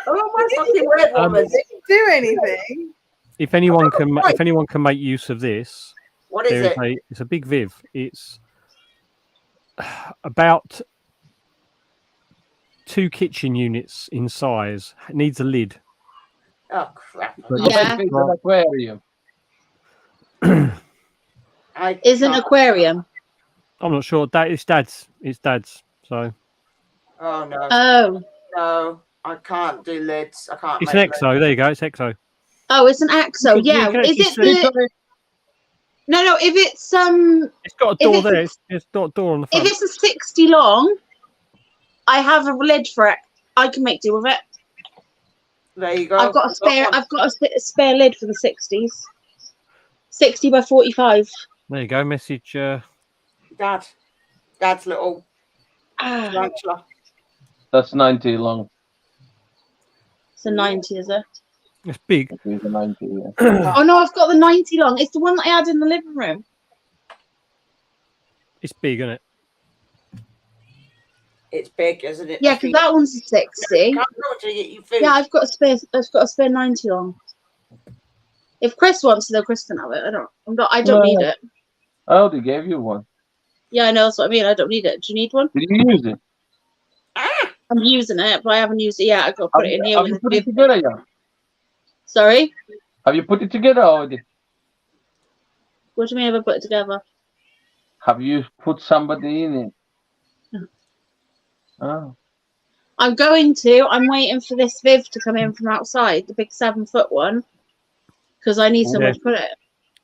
Oh my fucking word, woman! Didn't do anything. If anyone can make use of this, What is it? It's a big Viv. It's about 2 kitchen units in size. It needs a lid. Oh crap! Yeah. It's an aquarium. Is an aquarium. I'm not sure. It's dad's. So. Oh no. Oh. No, I can't do lids. I can't. It's make an EXO. There you go. It's EXO. Oh, it's an AXO. Yeah. Is it the? No. If it's It's got a door there. It's got a door on the front. If it's a 60 long, I have a lid for it. I can make do with it. There you go. I've got a spare lid for the 60s. 60 by 45. There you go. Message. Dad's little tarantula. That's 90 long. It's a 90, is it? It's big. It's a 90, yeah. Oh no, I've got the 90 long. It's the one that I had in the living room. It's big, isn't it? It's big, isn't it? Yeah, because that one's a 60. Yeah, I've got a spare 90 long. If Chris wants it, though, Chris can have it. I don't need it. Oh, they gave you one. Yeah, I know, that's what I mean. I don't need it. Do you need one? Did you use it? I'm using it, but I haven't used it yet. I've got to put it in here. Have you put it together, yeah? Sorry? Have you put it together already? What do you mean have I put it together? Have you put somebody in it? No. Oh. I'm going to. I'm waiting for this Viv to come in from outside, the big 7-foot one, because I need somewhere to put it.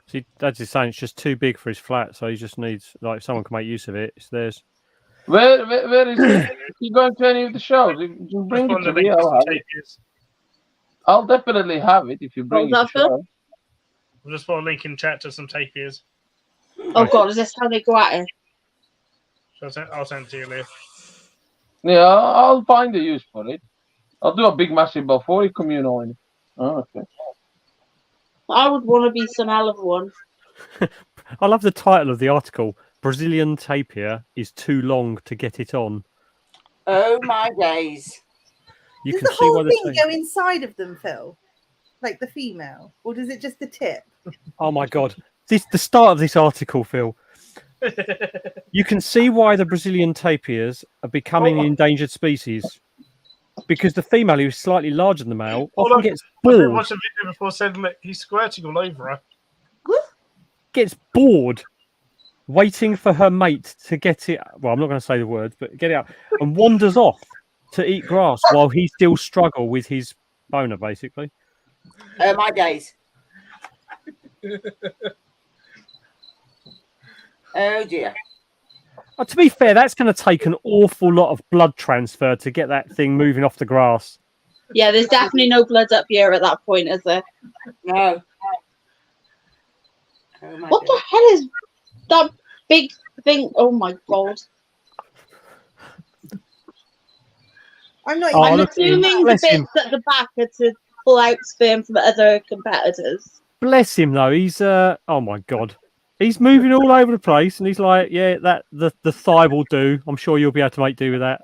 See, Dad's just saying it's just too big for his flat, so he just needs, like, if someone can make use of it, it's theirs. Where is it? If you going to any of the shows, you bring it to me. I'll definitely have it if you bring it to show. I'll just put a link in chat to some tapirs. Oh God, is this how they go at it? I'll send it to you later. Yeah, I'll find a use for it. I'll do a big massive before communal in it. Oh, okay. I would want to be some hell of a one. I love the title of the article. Brazilian tapir is too long to get it on. Oh my days. You Does can the see why whole they're thing saying... go inside of them, Phil? Like the female? Or does it just the tip? Oh my God. The start of this article, Phil. You can see why the Brazilian tapirs are becoming an endangered species. Because the female, who is slightly larger than the male, often gets bored. I watched a video before saying that he's squirting all over her. Gets bored waiting for her mate to get it. Well, I'm not going to say the words, but get it out, and wanders off to eat grass while he still struggles with his boner, basically. My days. Oh dear. To be fair, that's going to take an awful lot of blood transfer to get that thing moving off the grass. Yeah, there's definitely no blood up here at that point, is there? No. What the hell is that big thing? Oh my God. I'm not I'm assuming the bits at the back are to pull out sperm from other competitors. bless him though. He's oh my god, he's moving all over the place, and he's like, yeah, that the thigh will do. I'm sure you'll be able to make do with that.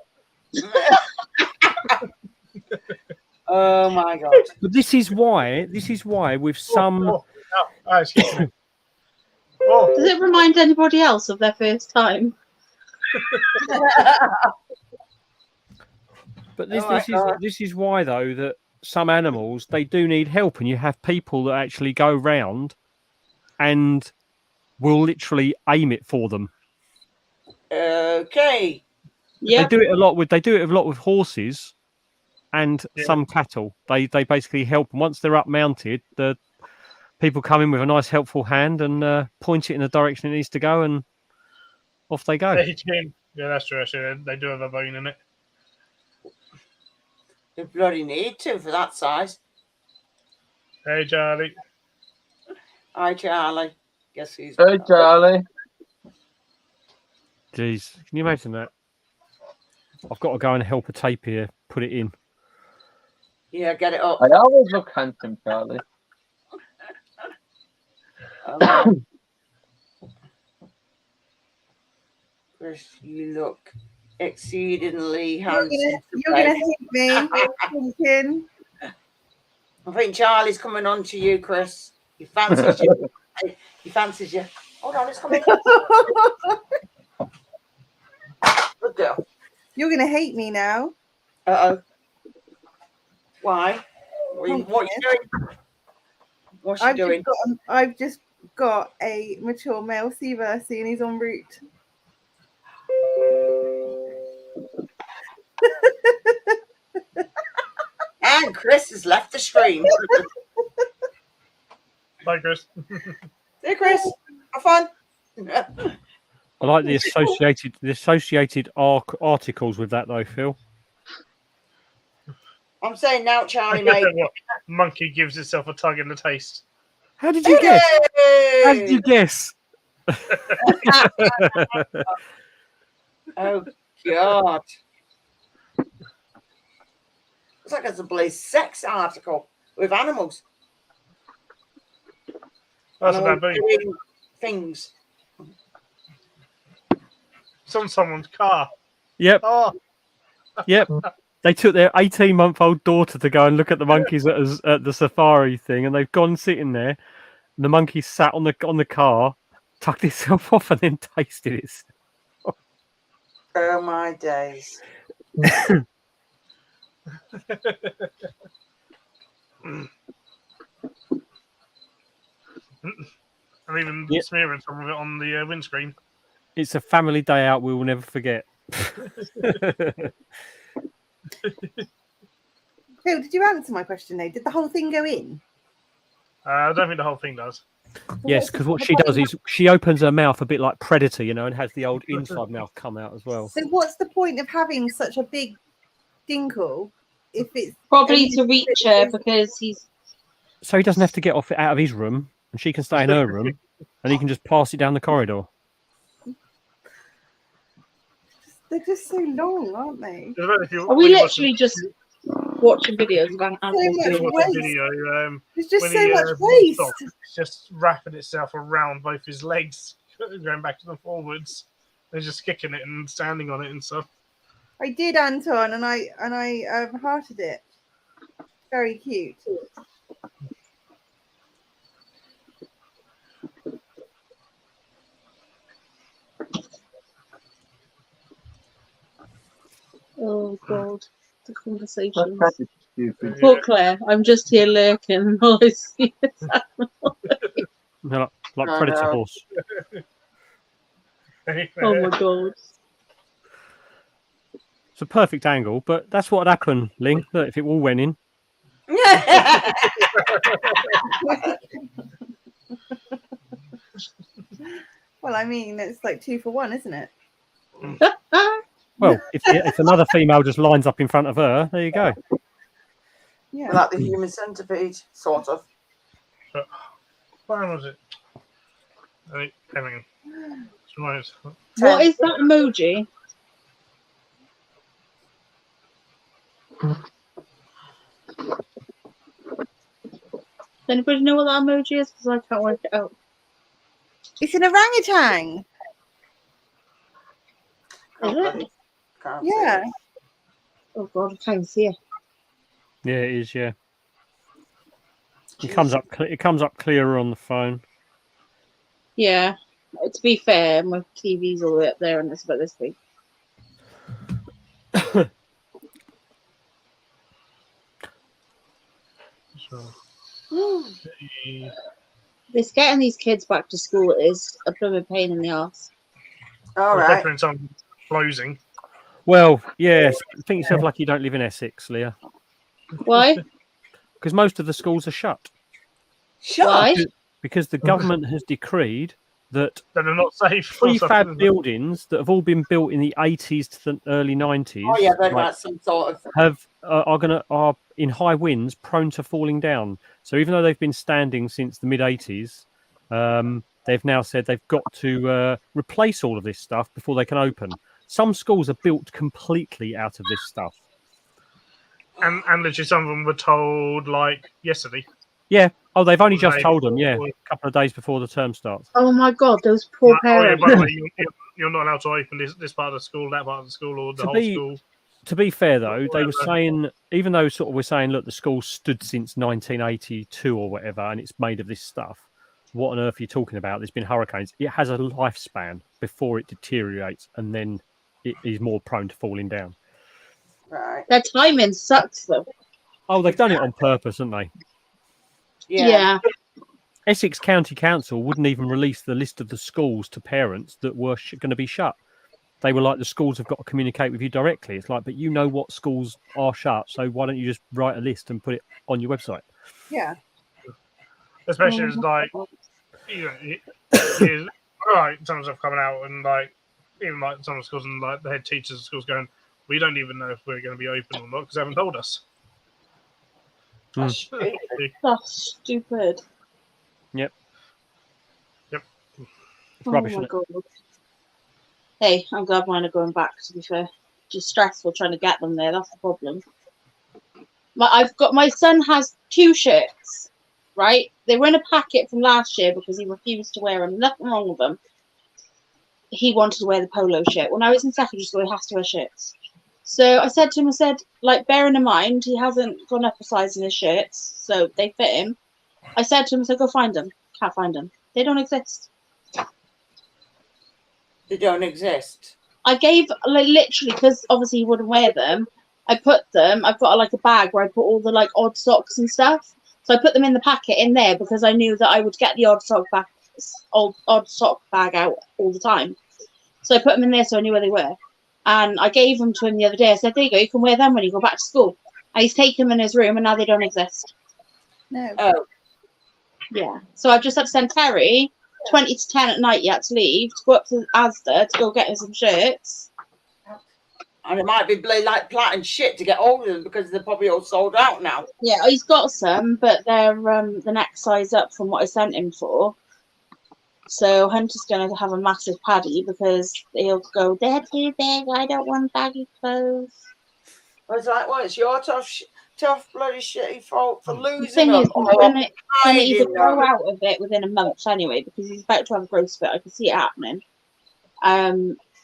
Oh my god! But this is why with some. Excuse me. Oh, Does it remind anybody else of their first time? But this is why though that some animals they do need help, and you have people that actually go round and will literally aim it for them. Okay. Yeah. They do it a lot with horses and some cattle. They basically help them once they're up mounted. The people come in with a nice helpful hand and point it in the direction it needs to go, and off they go. Yeah, that's true. Actually, they do have a bone in it. You bloody need to for that size. Hey, Charlie. Hi, Charlie. Guess who's... Hey, Charlie. Jeez, can you imagine that? I've got to go and help a tape here, put it in. Yeah, get it up. I always look handsome, Charlie. Chris, you look exceedingly handsome. You're gonna hate me. Thinking. I think Charlie's coming on to you, Chris. He fancies you. He fancies you. Hold on, it's coming. Good girl. You're gonna hate me now. Uh-oh. Why? What are you doing? What's she doing? I've just got a mature male Seaversi and he's en route. And Chris has left the screen. Bye, Chris. Hey, Chris. Have fun. I like the associated articles with that though, Phil. I'm saying now, Charlie, mate. What? Monkey gives itself a tug in the taste. How did you guess? How did you guess? Oh God! It's like it's a bloody sex article with animals. That's Animals a baboon. doing things. It's on someone's car. Yep. Oh. Yep. They took their 18-month-old daughter to go and look at the monkeys at the safari thing, and they've gone sitting there. And the monkey sat on the car, tucked itself off, and then tasted it. Oh my days! And even smearing some of it on the windscreen. It's a family day out we will never forget. Phil, did you answer my question though? Did the whole thing go in? I don't think the whole thing does. Yes, because what she does is she opens her mouth a bit like Predator, and has the old inside mouth come out as well. So what's the point of having such a big dinkle if it's probably to reach her because he's... So he doesn't have to get off out of his room, and she can stay in her room, and he can just pass it down the corridor. They're just so long, aren't they? Are we literally just watching videos of animals? There's just so much waste. It's just wrapping itself around both his legs, going back and forwards. They're just kicking it and standing on it and stuff. I did, Anton, and I hearted it. Very cute. Oh God, the conversation. Poor Claire, I'm just here lurking and all I see is like Predator horse. Oh my God. It's a perfect angle, but that's what would happen, Ling, if it all went in. Well, I mean, it's like 2 for 1, isn't it? Well, if another female just lines up in front of her, there you go. Yeah. Like the human centipede, sort of. Where was it? Hang on. What is that emoji? anybody know what that emoji is? Because I can't work it out. It's an orangutan. Is it? Can't Yeah. Oh god, I can't see it. Yeah, it is. Yeah, it comes up. It comes up clearer on the phone. Yeah. To be fair, my TV's all the way up there, and it's about this big. This getting these kids back to school is a blooming pain in the ass. All Well, right. definitely some closing. Well, yes. Think yourself lucky you don't live in Essex, Leah, Why? because most of the schools are shut. Why? Because the government has decreed that Then they're not safe. or something, prefab isn't it? buildings that have all been built in the 80s to the early 90s Oh yeah, but about some sort of. are in high winds prone to falling down. So even though they've been standing since the mid 80s, they've now said they've got to replace all of this stuff before they can open. Some schools are built completely out of this stuff. And literally some of them were told like yesterday. Yeah. Oh, they've only Or just they- told them. Yeah, or- a couple of days before the term starts. Oh my god, those poor Like, oh, yeah, parents. by the way, you're not allowed to open this part of the school, that part of the school, or the To whole be- school. To be fair, though, they were Whatever. saying, even though sort of we're saying, look, the school stood since 1982 or whatever, and it's made of this stuff. What on earth are you talking about? There's been hurricanes. It has a lifespan before it deteriorates, and then it is more prone to falling down. Right. Their timing sucks though. Oh, they've done it on purpose, haven't they? Yeah. Essex County Council wouldn't even release the list of the schools to parents that were going to be shut. They were like, the schools have got to communicate with you directly. It's like, but you know what schools are shut, so why don't you just write a list and put it on your website? Yeah. Especially as like, you know, right, some stuff coming out and like, even like some of the schools and like the head teachers of schools going, we don't even know if we're going to be open or not because they haven't told us. That's stupid. That's stupid. Yep. Yep. It's rubbish. Oh my Isn't it? god. Hey, I'm glad mine are going back, to be fair. Just stressful trying to get them there, that's the problem. My son has 2 shirts, right? They were in a packet from last year because he refused to wear them. Nothing wrong with them. He wanted to wear the polo shirt. When I was in secondary school, he has to wear shirts. So I said to him, like, bearing in mind, he hasn't gone up a size in his shirts, so they fit him. I said to him, go find them. Can't find them. They don't exist. They don't exist. I gave, like, literally, because obviously he wouldn't wear them, I've got like a bag where I put all the like odd socks and stuff. So I put them in the packet in there because I knew that I would get the odd sock bag out all the time. So I put them in there so I knew where they were. And I gave them to him the other day. I said, there you go, you can wear them when you go back to school. And he's taken them in his room and now they don't exist. No. Oh, Yeah. So I've just had to send Terry 20 to 10 at night yet to leave, to go up to Asda to go get him some shirts. and it might be like plotting shit to get hold of them because they're probably all sold out now. Yeah, he's got some, but they're the next size up from what I sent him for. So Hunter's going to have a massive paddy because he'll go, they're too big, I don't want baggy clothes. I was like, well, it's your tough bloody shitty fault for The losing thing them. is, he's going to either grow out of it within a month anyway, because he's about to have a growth spurt. I can see it happening.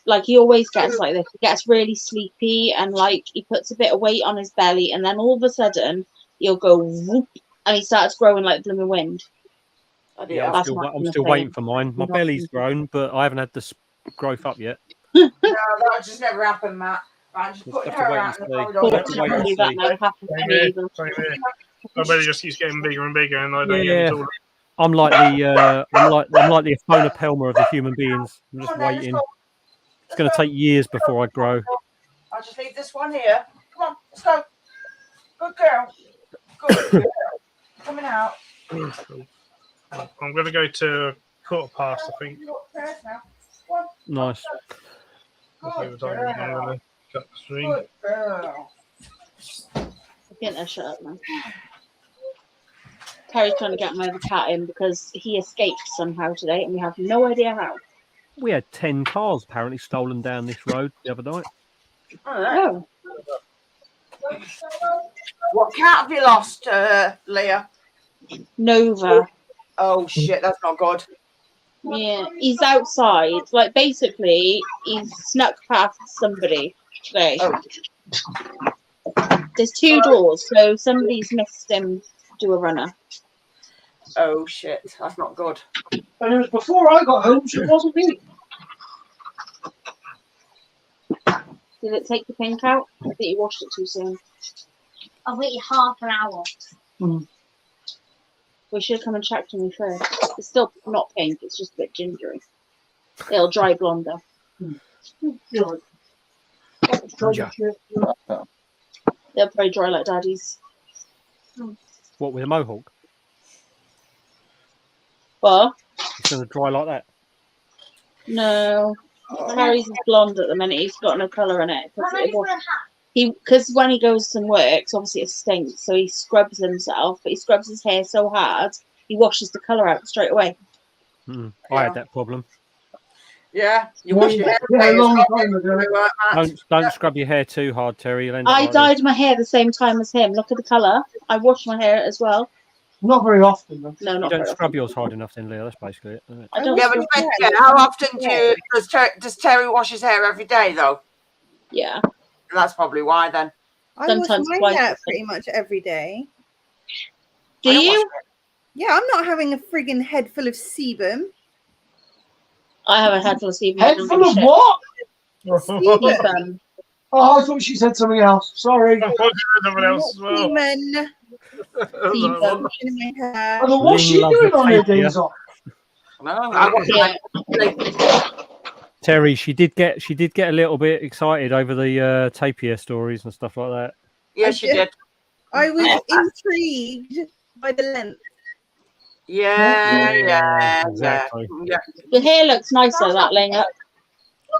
Like, he always gets like this. He gets really sleepy and, like, he puts a bit of weight on his belly, and then all of a sudden, he'll go whoop, and he starts growing like blooming wind. Yeah, I'm still waiting for mine. My belly's grown, but I haven't had the growth up yet. No, that just never happened, Matt. Right, just putting her out in the corridor. My belly just keeps getting bigger and bigger, and I don't get Yeah. taller. I'm like the I'm like the Afona Pelma of the human beings. I'm just waiting. It's going to take years before I grow. I'll just leave this one here. Come on, let's go. Good girl. Good girl. Coming out. I'm going to go to 1:15, I think. Nice. Good girl. Good girl. Get that shut up, man. Terry's trying to get my other cat in because he escaped somehow today, and we have no idea how. We had 10 cars apparently stolen down this road the other night. Oh. What cat have you lost, Leah? Nova. Oh shit, that's not good. Yeah, he's outside. Like, basically, he's snuck past somebody today. Oh. There's 2 doors, so somebody's missed him do a runner. Oh shit, that's not good. And it was before I got home, so it wasn't me. Did it take the pink out? I think you washed it too soon. I waited half an hour. We should have come and checked on me first. It's still not pink, it's just a bit gingery. It'll dry blonder. Yeah. They'll probably dry like daddy's. What, with a mohawk? What? It's going to dry like that? No. Harry's is blonde at the minute. He's got no colour in it. Because when he goes and works, obviously it stinks, so he scrubs himself, but he scrubs his hair so hard, he washes the colour out straight away. I had that problem. Yeah, you wash your hair. Don't scrub your hair too hard, Terry. You'll end up I like dyed my hair the same time as him. Look at the colour. I washed my hair as well. Not very often, though. No, you not don't very scrub yours hard enough, then, Leo. That's basically it. Isn't it? I don't. Yeah, but how often does Terry wash his hair every day, though? Yeah. That's probably why, then. I Sometimes wash my hair pretty much every day. Do you? Yeah, I'm not having a friggin' head full of sebum. I have a head full of sebum. Head full of what? Sebum. Oh, I thought she said something else. Sorry. I thought you said something else as well. Semen. Sebum. In my hair. And what's she doing on her days off? Terry, she did get a little bit excited over the tapir stories and stuff like that. Yes, she did. I was intrigued by the length. Yeah. Exactly. Yeah. Your hair looks nicer, that laying up.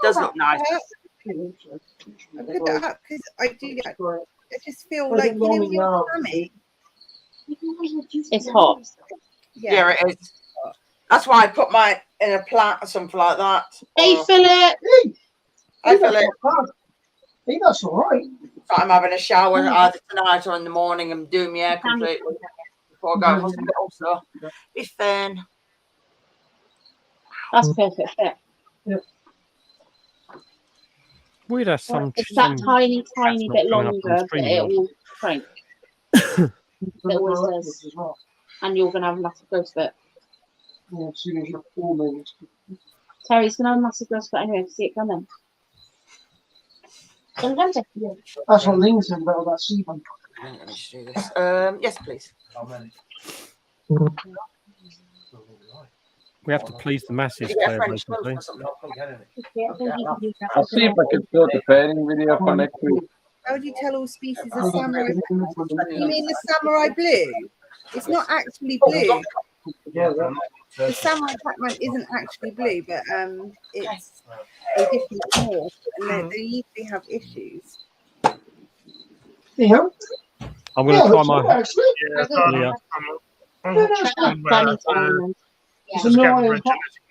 Does look nice. I put that up because I just feel like, you know, when you're hammy. It's hot. Yeah, it is. That's why I put mine in a plant or something like that. Hey, Philip. Hey, Philip. Hey, that's all right. So I'm having a shower either tonight or in the morning and doing my hair completely before I go to hospital. So it's fine. That's perfect fit. Yeah. We'd have some. It's that tiny bit longer, but it will shrink. It always does. And you're going to have a massive growth spurt. Yeah, as soon as you're 4 minutes. Terry's going to have a massive growth spurt anyway to see it coming. That's what Ling said about that sebum. Let me just do this. Yes, please. We have to please the masses, Claire, basically. I'll see if I can build a pairing video for next week. How do you tell all species of samurai? You mean the samurai blue? It's not actually blue. The samurai Pac-Man isn't actually blue, but it's a different morph, and they usually have issues. Yeah. I'm going to try my. It's a no iron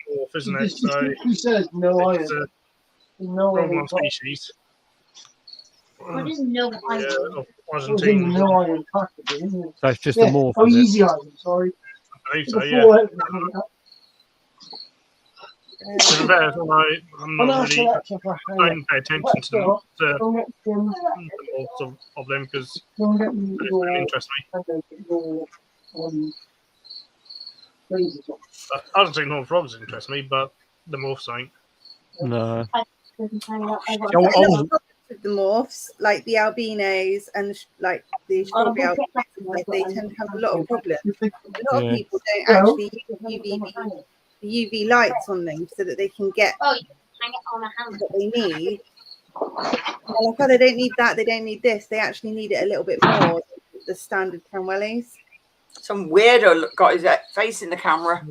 morph, isn't it? So he says no iron. No iron species. What is no iron? Argentine. No iron packaging, isn't it? So it's just a morph. Oh, easy iron, sorry. I believe so, yeah. To be fair, I'm not really. I don't pay attention to the morphs of them because they don't really interest me. Argentine horned frogs interest me, but the morphs don't. No. The morphs, like the albinos and like the strawberry albinos, they tend to have a lot of problems. A lot of people don't actually use UV lights on them so that they can get what they need. They're like, oh, they don't need that, they don't need this. They actually need it a little bit more than the standard Cranwellies. Some weirdo got his face in the camera.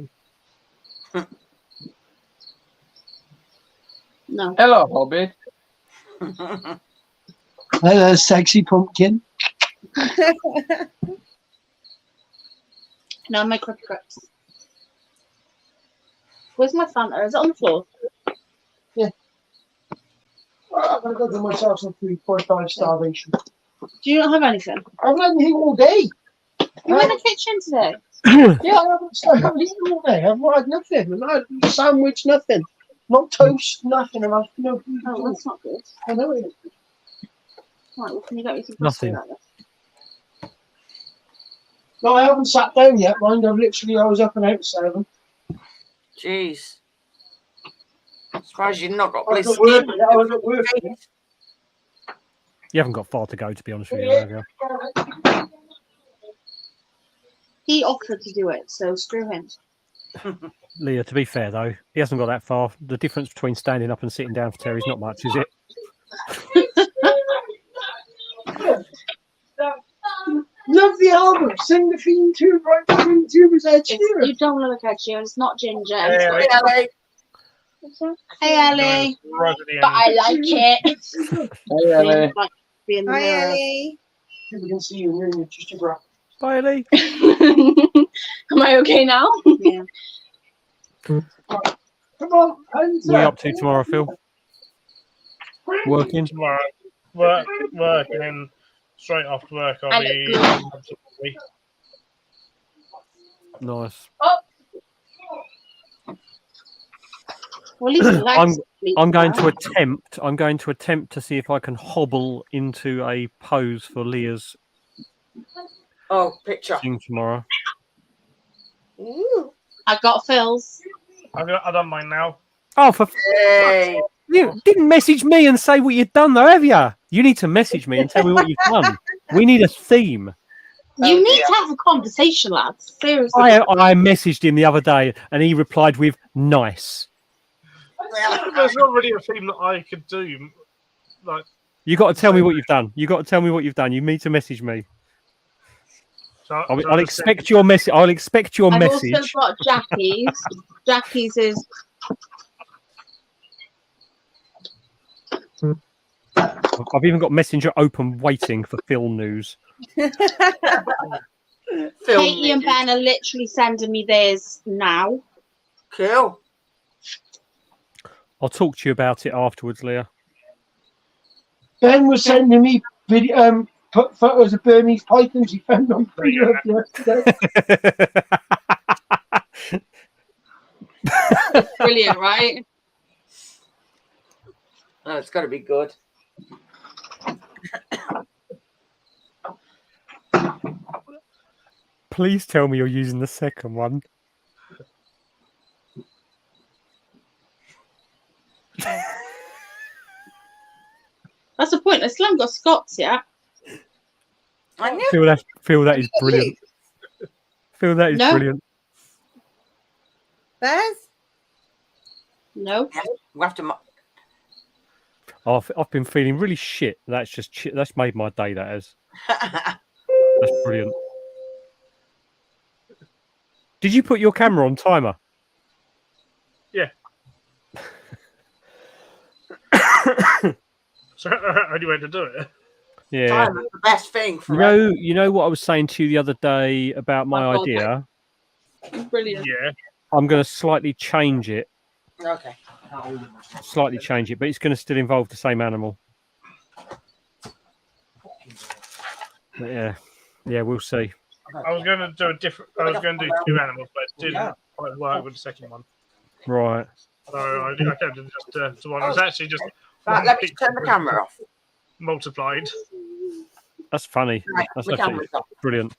No. Hello, Hobbit. Hello, sexy pumpkin. No, my cricket grips. Where's my Fanta? Is it on the floor? Yeah. I'm going to go to myself some food for starvation. Do you not have anything? I haven't had anything all day. You're in the kitchen today. Yeah, I haven't eaten all day. I've had nothing. And I had a sandwich, nothing. Not toast, nothing. And I've no food at Oh, all. that's not good. I know it is. Right, well, can you get me some Nothing. pasta then? No, I haven't sat down yet, mind. I was up and out at 7. Jeez. Surprised you've not got I was bliss at work. skin. I was at work. You haven't got far to go, to be honest with you, have you? He offered to do it, so screw him. Leah, to be fair though, he hasn't got that far. The difference between standing up and sitting down for Terry's not much, is it? Love the album. Sing the theme tune right through the tube as Ed Sheeran. You don't look like Ed Sheeran. It's not Ginger. Hey, It's Ellie. Hey, Ellie. Right at the But end. I like it. Hey, Ellie. Like being the Hi, mirror. Ellie. People can see you and you're just a brat. Bye, Ellie. Am I okay now? Yeah. Come on, hands What are you up. up to tomorrow, Phil? Working? Tomorrow, work, and then straight after work, I'll be. Nice. Well, at least the legs I'm going sleep to attempt to see if I can hobble into a pose for Leah's Oh, picture. thing tomorrow. Ooh. I got Phil's. I've done mine now. Oh, for Hey. you didn't message me and say what you'd done, though, have you? You need to message me and tell me what you've done. We need a theme. You need to have a conversation, lads. Seriously. I messaged him the other day and he replied with nice. There's not really a theme that I could do. Like, You got to tell me what you've done. You got to tell me what you've done. You need to message me. I'll expect your message. I'll expect your I've message. also got Jackie's. Jackie's is. I've even got Messenger open, waiting for Phil news. Katie and Ben are literally sending me theirs now. Cool. I'll talk to you about it afterwards, Leah. Ben was sending me photos of Burmese pythons he found on Freelove yesterday. Brilliant, right? Oh, it's got to be good. Please tell me you're using the second one. That's the point. I still haven't got Scots yet. Phil, that is brilliant. Phil, that is brilliant. Bears? No. We have to. I've been feeling really shit. That's made my day. That has. That's brilliant. Did you put your camera on timer? Yeah. So only way to do it. Yeah. Time is the best thing for You know what I was saying to you the other day about my idea? Brilliant. Yeah. I'm going to slightly change it. Okay. Slightly change it, but it's going to still involve the same animal. But yeah, we'll see. I was going to do I was going to do 2 animals, but it didn't quite work with the second one. Right. So I kept it just to one. It was actually just Right, let me turn the camera off. multiplied. That's funny. Right, That's my absolutely camera's off. brilliant.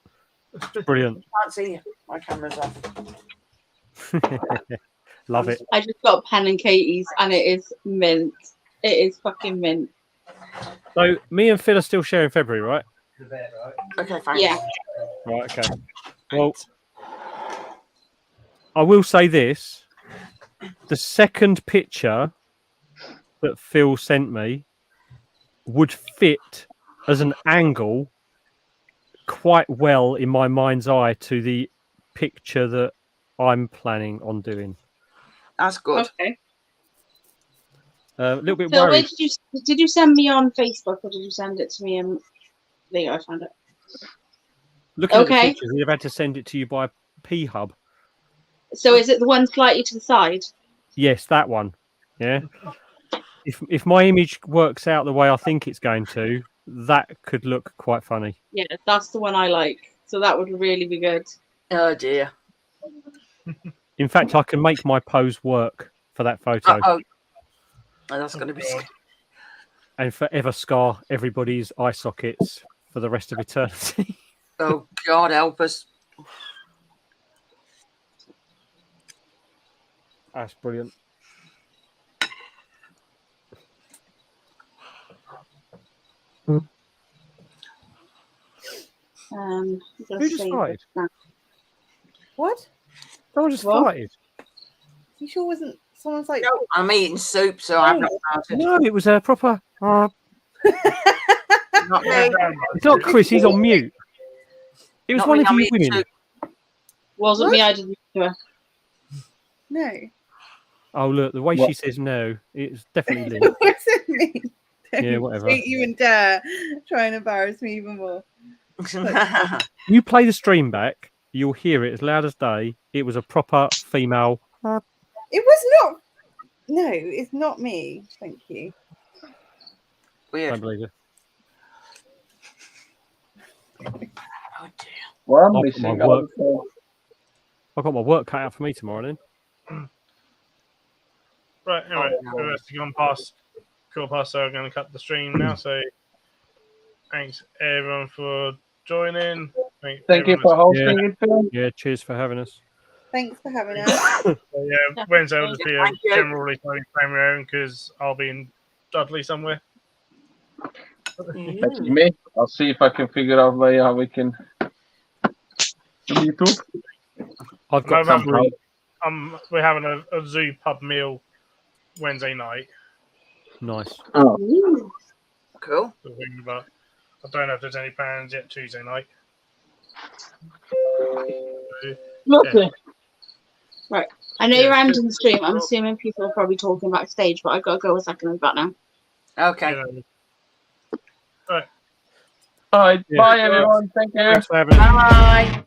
Brilliant. Can't see you. My camera's off. Love it. I just got Pen and Katie's and it is mint. It is fucking mint. So me and Phil are still sharing February, right? Okay, fine. Yeah. Right, okay. Well, I will say this. The second picture that Phil sent me would fit as an angle quite well in my mind's eye to the picture that I'm planning on doing. That's good. Okay. A little bit So where worried. did you send me on Facebook or did you send it to me? There you go, I found it. Looking at the Okay. pictures, we've had to send it to you by P-Hub. So is it the one slightly to the side? Yes, that one. Yeah. If my image works out the way I think it's going to, that could look quite funny. Yeah, that's the one I like. So that would really be good. Oh dear. In fact, I can make my pose work for that photo. Oh, that's going to be scary. And forever scar everybody's eye sockets for the rest of eternity. Oh, God help us. That's brilliant. Who Who just farted? What? Someone just farted. You sure wasn't someone's like? No, I'm eating soup, so I've not started. No, it was a proper. Not me. It's not Chris. He's on mute. It was Not one me, of I'm you eating women. soup. Wasn't me. I didn't do it. No. Oh look, the way she says no, it's definitely Liz. It wasn't me. Yeah, whatever. Don't you even dare try and embarrass me even more. You play the stream back, you'll hear it as loud as day. It was a proper female. It was not. No, it's not me. Thank you. Weird. Don't believe it. Oh dear. Well, I'm I've got missing my work. out. I've got my work cut out for me tomorrow then. Right, anyway, we've gone past quarter past, so we're going to cut the stream now. So thanks everyone for joining. Thank you for hosting it, Phil. Yeah, cheers for having us. Thanks for having us. Yeah, Wednesday will just be a Thank you. generally primary because I'll be in Dudley somewhere. That's me. I'll see if I can figure out way how we can meet up. I've got No, some. we're having a zoo pub meal Wednesday night. Nice. Oh. Cool. But I don't know if there's any plans yet Tuesday night. Nothing. Right. I know you're ending the stream. I'm assuming people are probably talking backstage, but I've got to go a second. I'm back now. Okay. Right. All right. Yeah. Bye, everyone. Thank you. Thanks for having us. Bye.